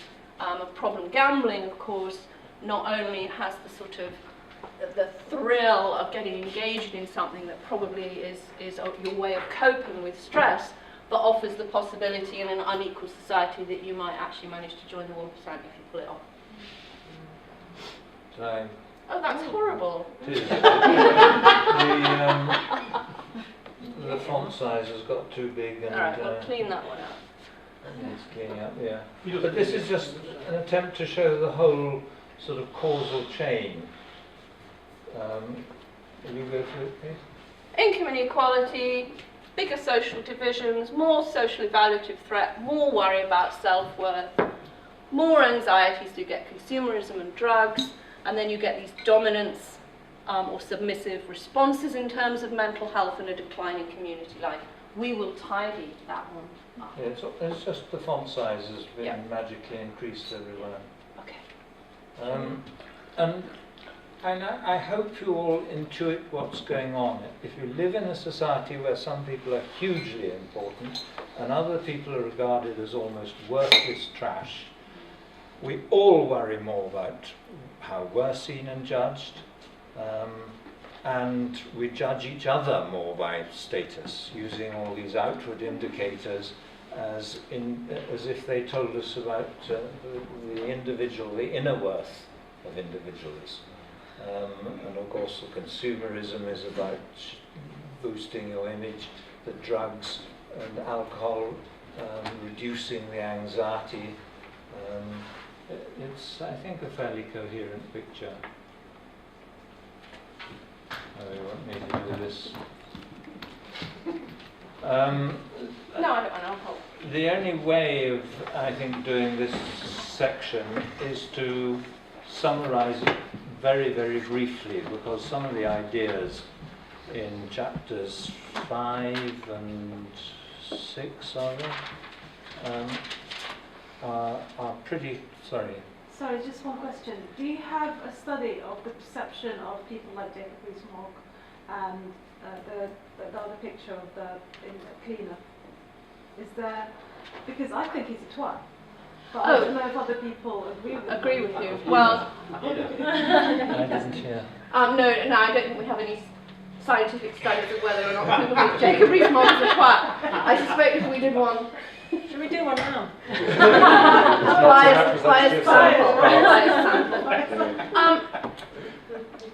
Problem gambling, of course, not only has the sort of the thrill of getting engaged in something that probably is your way of coping with stress, but offers the possibility in an unequal society that you might actually manage to join the 1% if you pull it off. Can I Oh, that's horrible. It is. The font size has got too big, and Alright, we'll clean that one up. needs cleaning up. Yeah, but this is just an attempt to show the whole sort of causal chain. Will you go through it, please? Income inequality, bigger social divisions, more socially evaluative threat, more worry about self-worth, more anxieties, you get consumerism and drugs, and then you get these dominance or submissive responses in terms of mental health and a decline in community life. We will tidy that one up. Yeah, it's just the font size has been magically increased everywhere. Okay. And I hope you all intuit what's going on. If you live in a society where some people are hugely important and other people are regarded as almost worthless trash, we all worry more about how we're seen and judged, and we judge each other more by status, using all these outward indicators as if they told us about the individual, the inner worth of individuals. And of course the consumerism is about boosting your image, the drugs and alcohol reducing the anxiety. It's, I think, a fairly coherent picture. Oh, you want me to do this? No, I don't want to help. The only way of, I think, doing this section is to summarize it very, very briefly, because some of the ideas in chapters 5 and 6 are pretty, sorry. Sorry, just one question. Do you have a study of the perception of people like Jacob Rees-Mogg and the other picture of the cleaner? Is there, because I think he's a twat, but I don't know if other people agree with you. Well, I didn't hear. No, I don't think we have any scientific studies of whether or not people think Jacob Rees-Mogg is a twat. I suspect if we did one. Should we do one now? Bias sample.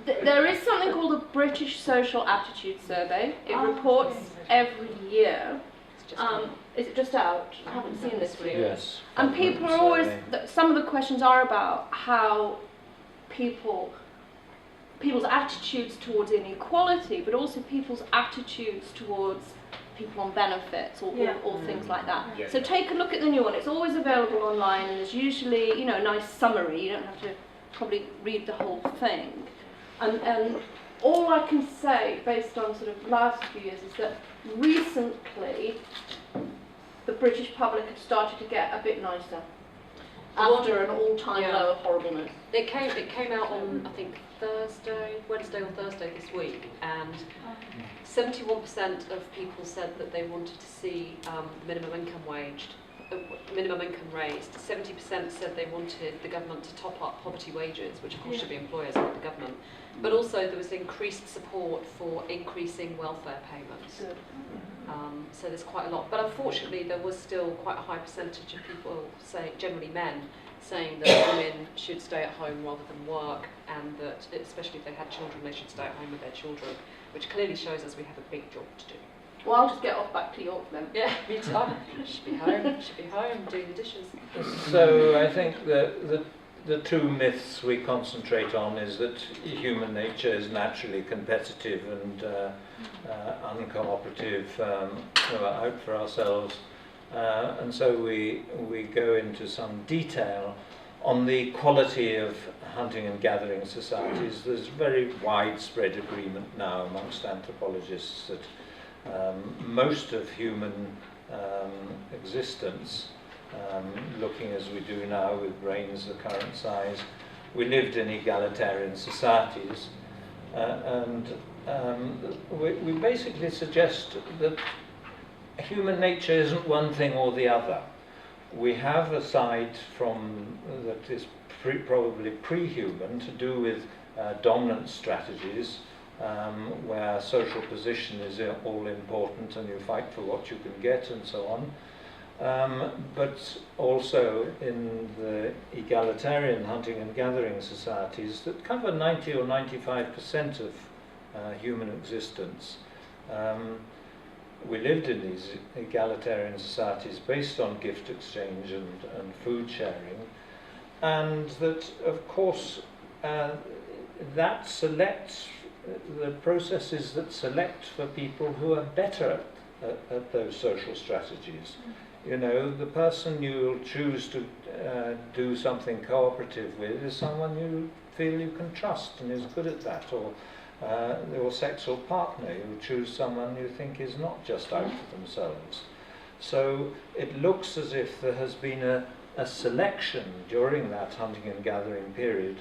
There is something called the British Social Attitude Survey. It reports every year. Is it just out? I haven't seen this for you. Yes. And people are always, some of the questions are about how people's attitudes towards inequality, but also people's attitudes towards people on benefits or things like that. Yeah. So take a look at the new one. It's always available online, and there's usually, a nice summary. You don't have to probably read the whole thing. And all I can say, based on sort of last few years, is that recently the British public have started to get a bit nicer after an all-time low of horribleness. It came out on, I think, Wednesday or Thursday this week, and 71% of people said that they wanted to see minimum income raised. 70% said they wanted the government to top up poverty wages, which of course should be employers, not the government. But also there was increased support for increasing welfare payments. So there's quite a lot. But unfortunately there was still quite a high percentage of people, generally men, saying that women should stay at home rather than work, and that, especially if they had children, they should stay at home with their children, which clearly shows us we have a big job to do. Well, I'll just get off back to York then. Yeah, me too. Should be home doing the dishes. So I think the two myths we concentrate on is that human nature is naturally competitive and uncooperative, out for ourselves. And so we go into some detail on the quality of hunting and gathering societies. There's very widespread agreement now amongst anthropologists that most of human existence, looking as we do now with brains the current size, we lived in egalitarian societies, and we basically suggest that human nature isn't one thing or the other. We have a side that is probably pre-human to do with dominant strategies, where social position is all important and you fight for what you can get and so on. but also in the egalitarian hunting and gathering societies that cover 90 or 95% of human existence. We lived in these egalitarian societies based on gift exchange and food sharing, and that, of course, that selects the processes that select for people who are better at those social strategies. You know, the person you'll choose to do something cooperative with is someone you feel you can trust and is good at that, or your sexual partner, you choose someone you think is not just out for themselves. So it looks as if there has been a selection during that hunting and gathering period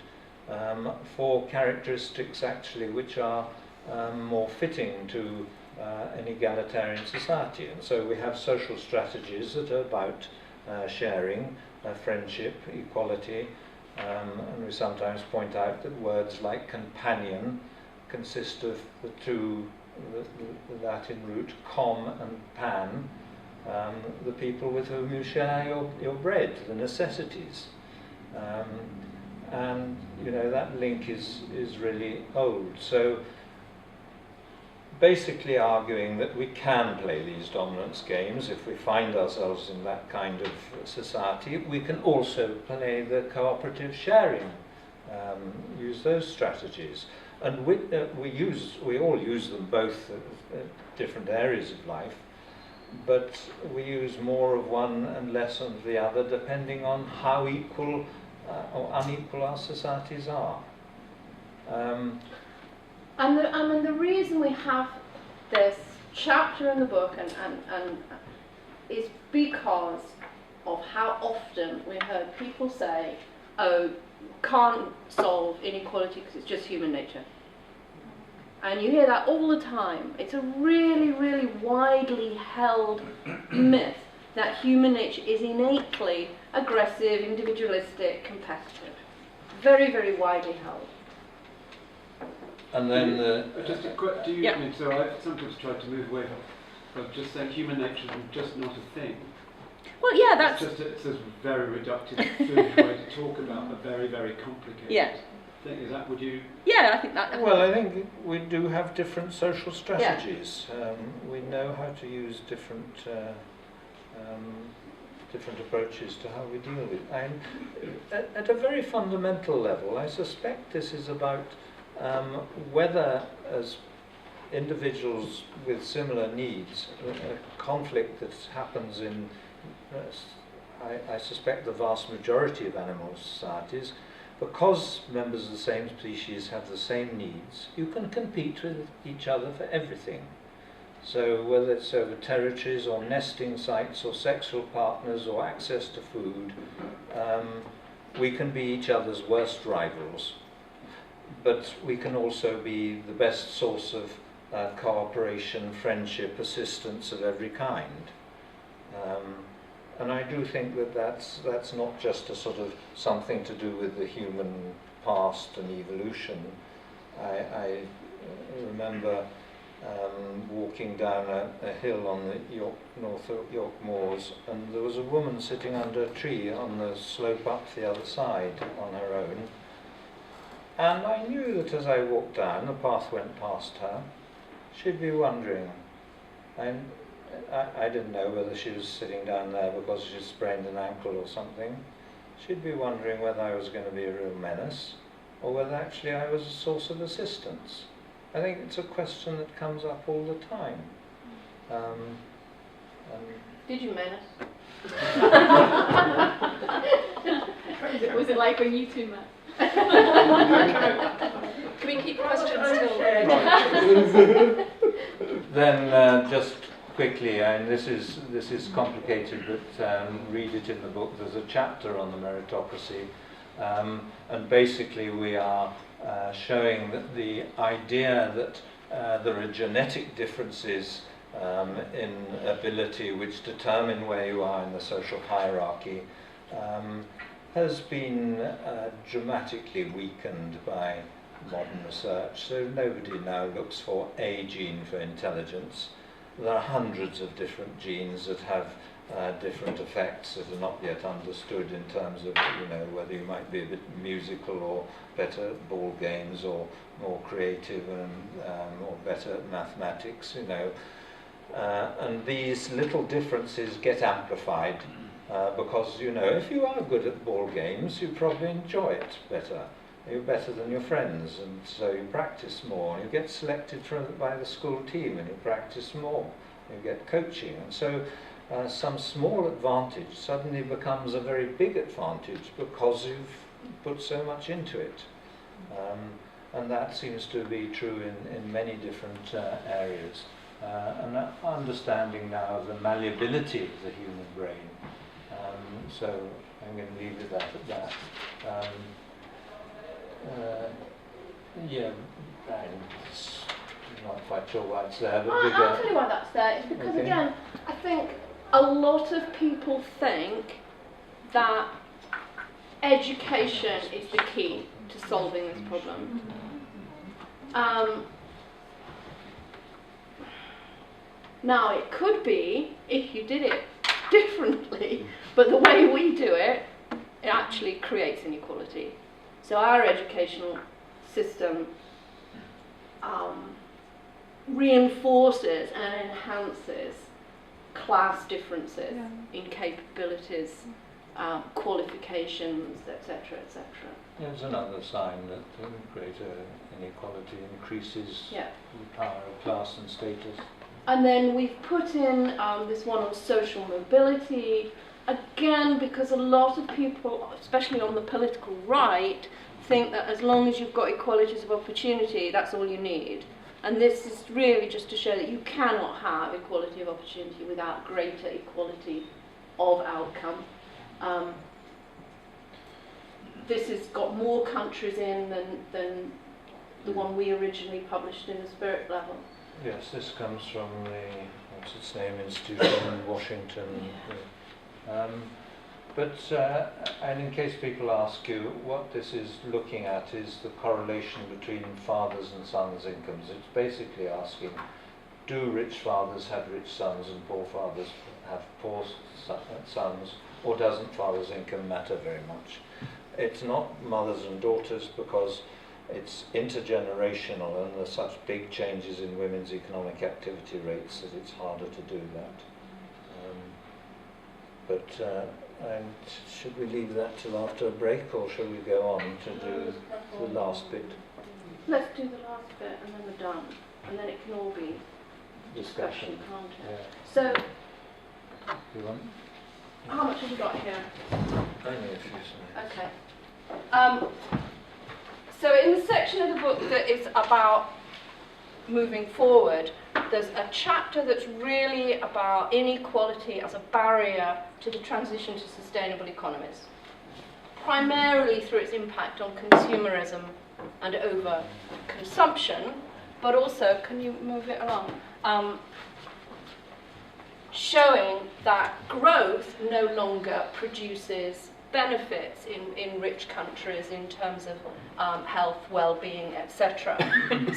for characteristics actually which are more fitting to an egalitarian society. And so we have social strategies that are about sharing, friendship, equality, and we sometimes point out that words like companion consist of the two, the Latin root com and pan, the people with whom you share your bread, the necessities. And you know, that link is really old. So basically arguing that we can play these dominance games if we find ourselves in that kind of society. We can also play the cooperative sharing, use those strategies. And we all use them both at different areas of life, but we use more of one and less of the other depending on how equal or unequal our societies are. And the reason we have this chapter in the book and is because of how often we heard people say, oh, can't solve inequality because it's just human nature. And you hear that all the time. It's a really, really widely held myth that human nature is innately aggressive, individualistic, competitive. Very, very widely held. And then do you, I mean, so I've sometimes tried to move away from just saying human nature is just not a thing. Well, yeah, that's... It's a very reductive, foolish way to talk about a very, very complicated thing. Is that, would you... Yeah, I think that... Well, I think we do have different social strategies. We know how to use different approaches to how we deal with it. And at a very fundamental level, I suspect this is about whether, as individuals with similar needs, a conflict that happens in, I suspect, the vast majority of animal societies, because members of the same species have the same needs, you can compete with each other for everything. So whether it's over territories or nesting sites or sexual partners or access to food, we can be each other's worst rivals. But we can also be the best source of cooperation, friendship, assistance of every kind. And I do think that that's not just a sort of something to do with the human past and evolution. I remember walking down a hill on the North York Moors, and there was a woman sitting under a tree on the slope up the other side on her own. And I knew that as I walked down, the path went past her, she'd be wondering. I didn't know whether she was sitting down there because she sprained an ankle or something. She'd be wondering whether I was going to be a real menace or whether actually I was a source of assistance. I think it's a question that comes up all the time. Did you menace? Was it like when you two met? Can we keep questions till... Then just quickly, and this is complicated, but read it in the book. There's a chapter on the meritocracy, and basically we are showing that the idea that there are genetic differences in ability which determine where you are in the social hierarchy has been dramatically weakened by modern research. So nobody now looks for a gene for intelligence. There are hundreds of different genes that have different effects that are not yet understood in terms of, you know, whether you might be a bit musical or better ball games or more creative and or better mathematics, you know. And these little differences get amplified because, you know, if you are good at ball games, you probably enjoy it better. You're better than your friends, and so you practice more. You get selected by the school team, and you practice more. You get coaching, and so some small advantage suddenly becomes a very big advantage because you've put so much into it. And that seems to be true in many different areas. And understanding now the malleability of the human brain. So I'm going to leave it at that. Yeah, I'm not quite sure why it's there, but I'll tell you why that's there. It's because, again, I think a lot of people think that education is the key to solving this problem. Now, it could be if you did it differently, but the way we do it, it actually creates inequality. So our educational system reinforces and enhances class differences in capabilities, qualifications, etc., etc. There's another sign that greater inequality increases the power of class and status. And then we've put in this one on social mobility, again because a lot of people, especially on the political right, think that as long as you've got equalities of opportunity, that's all you need. And this is really just to show that you cannot have equality of opportunity without greater equality of outcome. This has got more countries in than the one we originally published in the Spirit level. Yes, this comes from the, what's its name, institution in Washington. And in case people ask you, what this is looking at is the correlation between fathers and sons' incomes. It's basically asking, do rich fathers have rich sons and poor fathers have poor sons, or doesn't fathers' income matter very much? It's not mothers and daughters because it's intergenerational and there's such big changes in women's economic activity rates that it's harder to do that. And should we leave that till after a break, or shall we go on to do the last bit? Let's do the last bit and then we're done. And then it can all be discussion, can't it? Yeah. So, You want? how much have we got here? Only a few slides. Okay. So in the section of the book that is about moving forward, there's a chapter that's really about inequality as a barrier to the transition to sustainable economies, primarily through its impact on consumerism and over-consumption, but also, can you move it along, showing that growth no longer produces benefits in rich countries in terms of health, well-being, etc.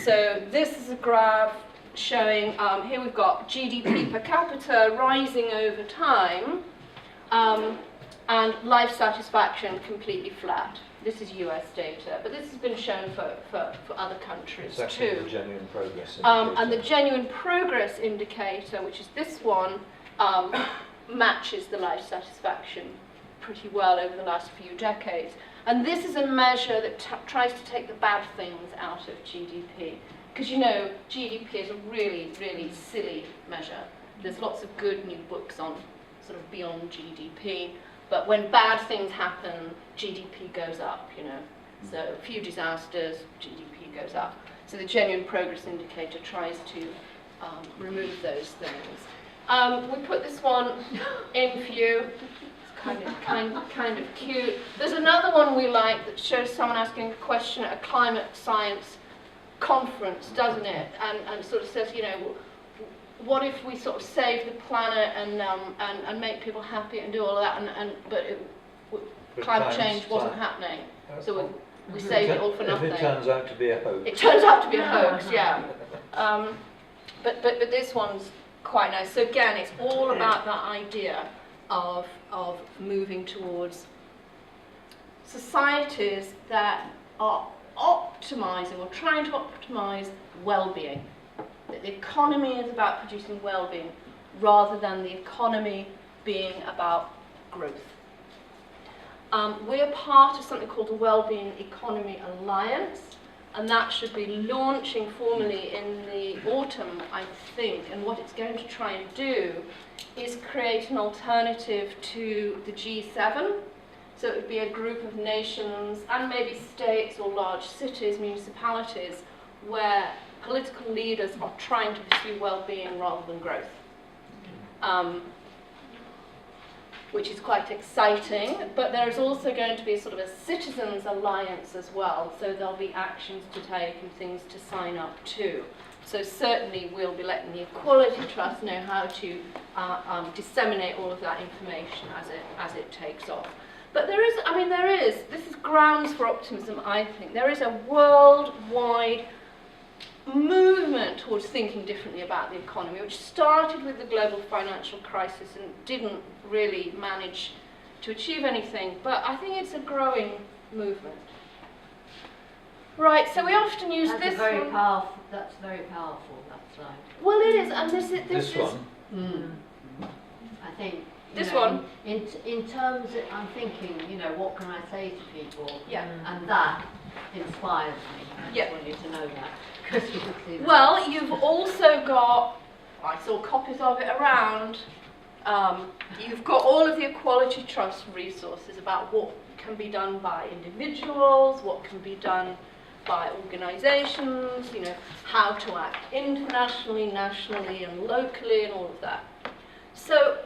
So this is a graph showing, here we've got GDP per capita rising over time, and life satisfaction completely flat. This is US data, but this has been shown for other countries it's actually too. The genuine progress indicator. And the genuine progress indicator, which is this one, matches the life satisfaction pretty well over the last few decades. And this is a measure that tries to take the bad things out of GDP. Because, you know, GDP is a really, really silly measure. There's lots of good new books on sort of beyond GDP. But when bad things happen, GDP goes up, you know. So a few disasters, GDP goes up. So the genuine progress indicator tries to remove those things. We put this one in for you. Kind of cute. There's another one we like that shows someone asking a question at a climate science conference, doesn't it? And sort of says, you know, what if we sort of save the planet and make people happy and do all of that, but climate change wasn't happening, so we saved it all for nothing. If it turns out to be a hoax. It turns out to be a hoax, yeah. But this one's quite nice. So again, it's all about that idea of moving towards societies that are optimizing or trying to optimize well-being. That the economy is about producing well-being rather than the economy being about growth. We're part of something called the Wellbeing Economy Alliance, and that should be launching formally in the autumn, I think. And what it's going to try and do is create an alternative to the G7. So it would be a group of nations and maybe states or large cities, municipalities, where political leaders are trying to pursue well-being rather than growth. Which is quite exciting, but there is also going to be a sort of a citizens' alliance as well, so there'll be actions to take and things to sign up to. So certainly we'll be letting the Equality Trust know how to disseminate all of that information as it takes off. But this is grounds for optimism, I think. There is a worldwide movement towards thinking differently about the economy, which started with the global financial crisis and didn't really manage to achieve anything, but I think it's a growing movement. Right, so we often use That's this very one. powerful. That's very powerful, that slide. Well, it is, and this This is one. I think this one. In terms of, I'm thinking, what can I say to people? Yeah. And that inspires me. I Yeah. just want you to know that. 'Cause you can see that. Well, you've also got, I saw copies of it around, you've got all of the Equality Trust resources about what can be done by individuals, what can be done by organisations, how to act internationally, nationally and locally and all of that. So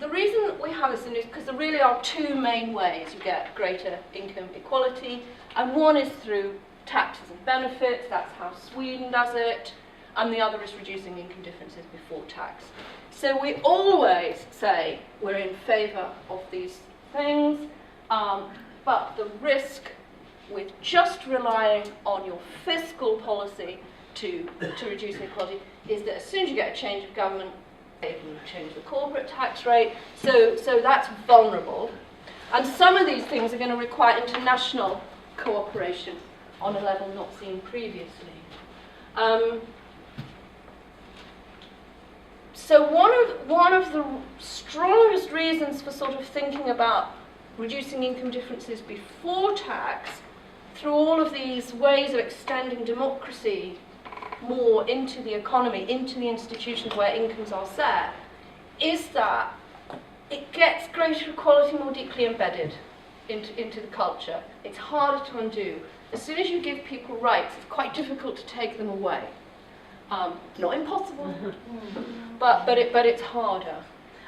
the reason we have this is because there really are two main ways you get greater income equality, and one is through taxes and benefits, that's how Sweden does it, and the other is reducing income differences before tax. So we always say we're in favour of these things, but the risk with just relying on your fiscal policy to reduce inequality is that as soon as you get a change of government, they can change the corporate tax rate, so that's vulnerable. And some of these things are going to require international cooperation on a level not seen previously. So one of the strongest reasons for sort of thinking about reducing income differences before tax, through all of these ways of extending democracy more into the economy, into the institutions where incomes are set, is that it gets greater equality more deeply embedded into the culture. It's harder to undo. As soon as you give people rights, it's quite difficult to take them away. Not impossible, but it's harder.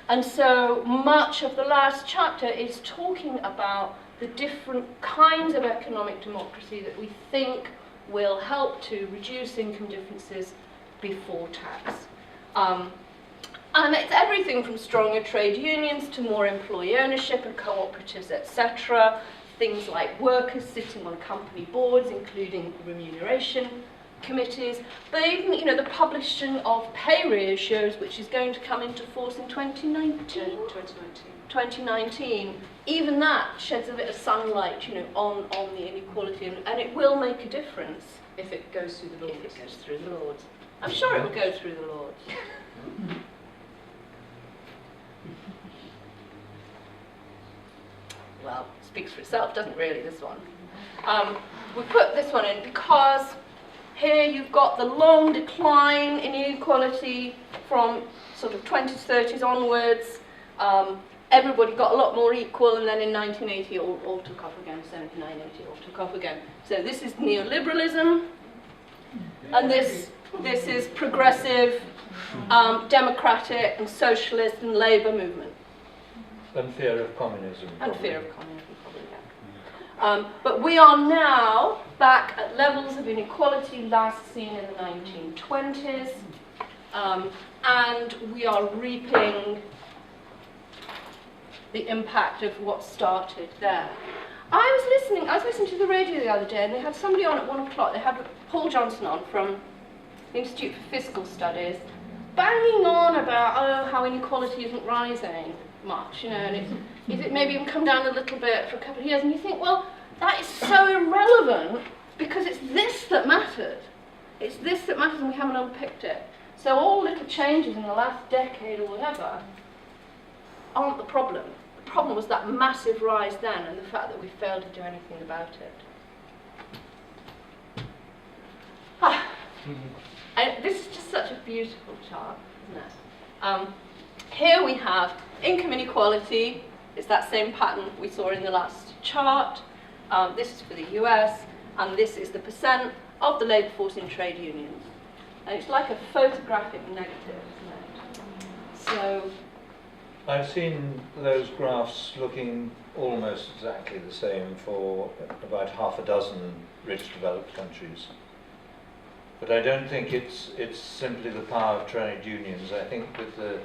And so much of the last chapter is talking about the different kinds of economic democracy that we think will help to reduce income differences before tax. And it's everything from stronger trade unions to more employee ownership and cooperatives, etc. Things like workers sitting on company boards, including remuneration committees, but even the publishing of pay ratios, which is going to come into force in 2019. Even that sheds a bit of sunlight, on the inequality, and it will make a difference if it goes through the Lords. If it goes through the Lords. I'm sure it will go through the Lords. Well, it speaks for itself, doesn't really, this one. We put this one in because here you've got the long decline in inequality from sort of 20s, 30s onwards. Everybody got a lot more equal, and then in 1980 all took off again, 79, 80 all took off again. So this is neoliberalism, and this is progressive, democratic and socialist and labour movement. And fear of communism. And fear of communism, probably, yeah. But we are now back at levels of inequality last seen in the 1920s, and we are reaping the impact of what started there. I was listening to the radio the other day, and they had somebody on at 1 o'clock. They had Paul Johnson on from the Institute for Fiscal Studies, banging on about how inequality isn't rising. much, you know, and it maybe even come down a little bit for a couple of years, and you think, well, that is so irrelevant because it's this that mattered. It's this that matters, and we haven't unpicked it. So all little changes in the last decade or whatever aren't the problem. The problem was that massive rise then and the fact that we failed to do anything about it. And this is just such a beautiful chart, isn't it? Here we have income inequality. It's that same pattern we saw in the last chart. This is for the US, and this is the percent of the labour force in trade unions. And it's like a photographic negative, isn't it? So I've seen those graphs looking almost exactly the same for about half a dozen rich developed countries. But I don't think it's simply the power of trade unions. I think with the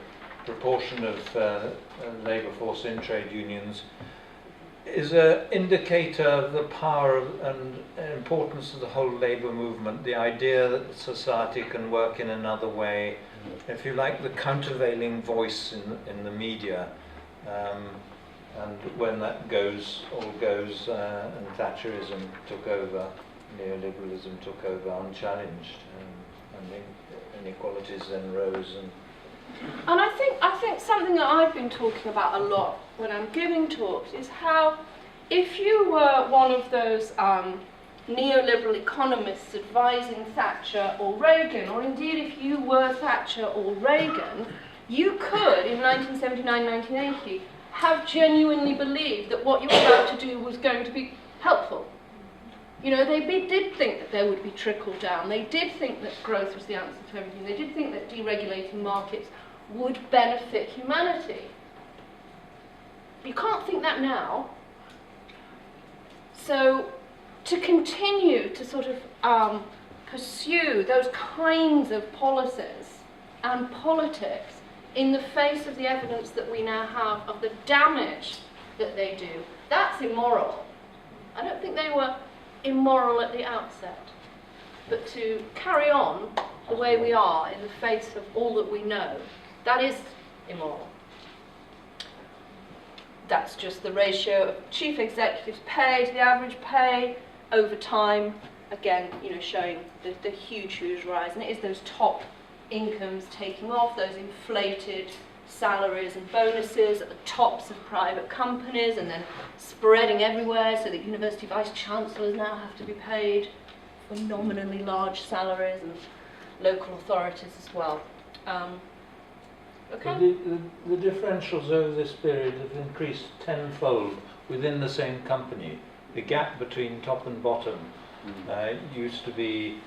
proportion of labour force in trade unions is an indicator of the power and importance of the whole labour movement, the idea that society can work in another way, if you like, the countervailing voice in the media. And when that all goes and Thatcherism took over, neoliberalism took over unchallenged, and inequalities then rose. And I think something that I've been talking about a lot when I'm giving talks is how if you were one of those neoliberal economists advising Thatcher or Reagan, or indeed if you were Thatcher or Reagan, you could, in 1979, 1980, have genuinely believed that what you were about to do was going to be helpful. You know, they did think that there would be trickle down. They did think that growth was the answer to everything. They did think that deregulating markets would benefit humanity. You can't think that now. So to continue to sort of pursue those kinds of policies and politics in the face of the evidence that we now have of the damage that they do, that's immoral. I don't think they were immoral at the outset, but to carry on the way we are in the face of all that we know, that is immoral. That's just the ratio of chief executives' pay to the average pay over time, again, you know, showing the huge rise, and it is those top incomes taking off, those inflated salaries and bonuses at the tops of private companies and then spreading everywhere so that university vice chancellors now have to be paid phenomenally large salaries, and local authorities as well. Okay. The differentials over this period have increased tenfold within the same company. The gap between top and bottom used to be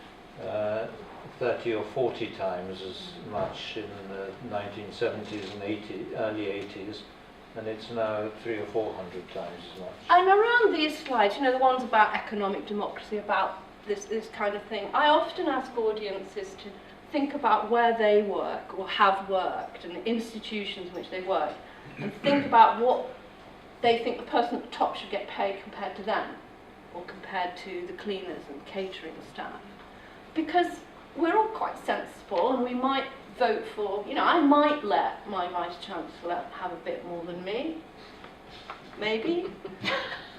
30 or 40 times as much in the 1970s and early 80s, and it's now 300 or 400 times as much. And around these slides, you know, the ones about economic democracy, about this kind of thing, I often ask audiences to think about where they work or have worked and the institutions in which they work, and think about what they think the person at the top should get paid compared to them, or compared to the cleaners and catering staff. Because we're all quite sensible, and we might vote for, you know, I might let my vice chancellor have a bit more than me, maybe.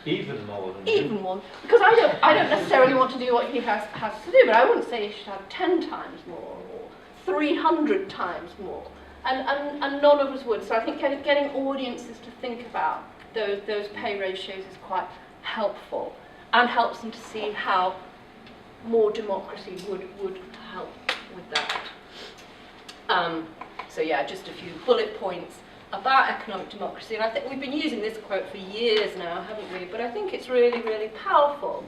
Even more than Even more, because I don't necessarily want to do what he has to do, but I wouldn't say he should have 10 times more or 300 times more, and none of us would. So I think getting audiences to think about those pay ratios is quite helpful, and helps them to see how more democracy would help with that. So yeah, just a few bullet points about economic democracy, and I think we've been using this quote for years now, haven't we? But I think it's really, really powerful,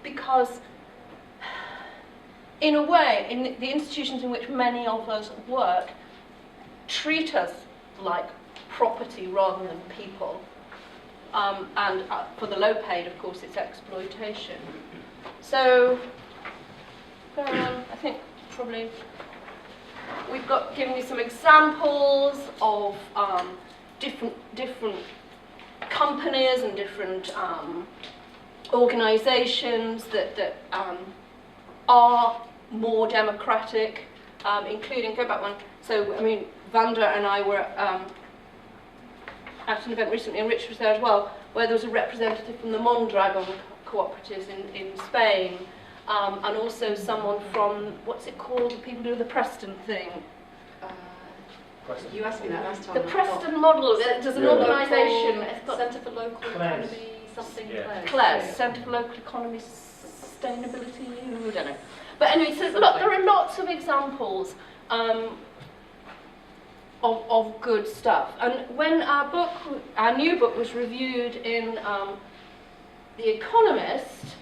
because in a way, in the institutions in which many of us work, treat us like property rather than people. And for the low paid, of course, it's exploitation. So, I think probably we've got given you some examples of different companies and different organisations that are more democratic, including, go back one. So, I mean, Vanda and I were at an event recently, and Rich was there as well, where there was a representative from the Mondragon cooperatives in Spain, and also someone from, what's it called, the people who do the Preston thing. You asked me that last time. The Preston model, there's an organisation, it's got Centre for Local Economy, something. CLES, Centre for Local Economy Sustainability, I don't know. But anyway, so look, there are lots of examples of good stuff. And when our new book was reviewed in The Economist,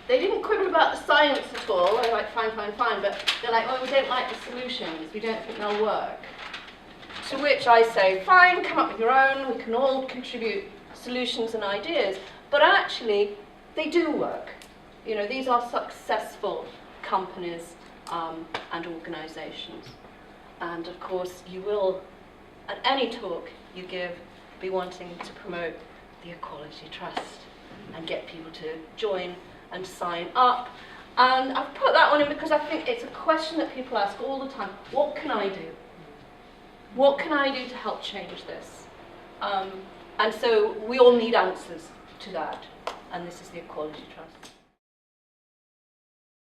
they didn't quibble about the science at all. They were like, fine, but they're like, oh, we don't like the solutions. We don't think they'll work. To which I say, fine, come up with your own. We can all contribute solutions and ideas. But actually, they do work. You know, these are successful companies and organisations. And of course, you will, at any talk you give, be wanting to promote the Equality Trust and get people to join and sign up. And I've put that one in because I think it's a question that people ask all the time. What can I do? What can I do to help change this? And so we all need answers to that. And this is the Equality Trust.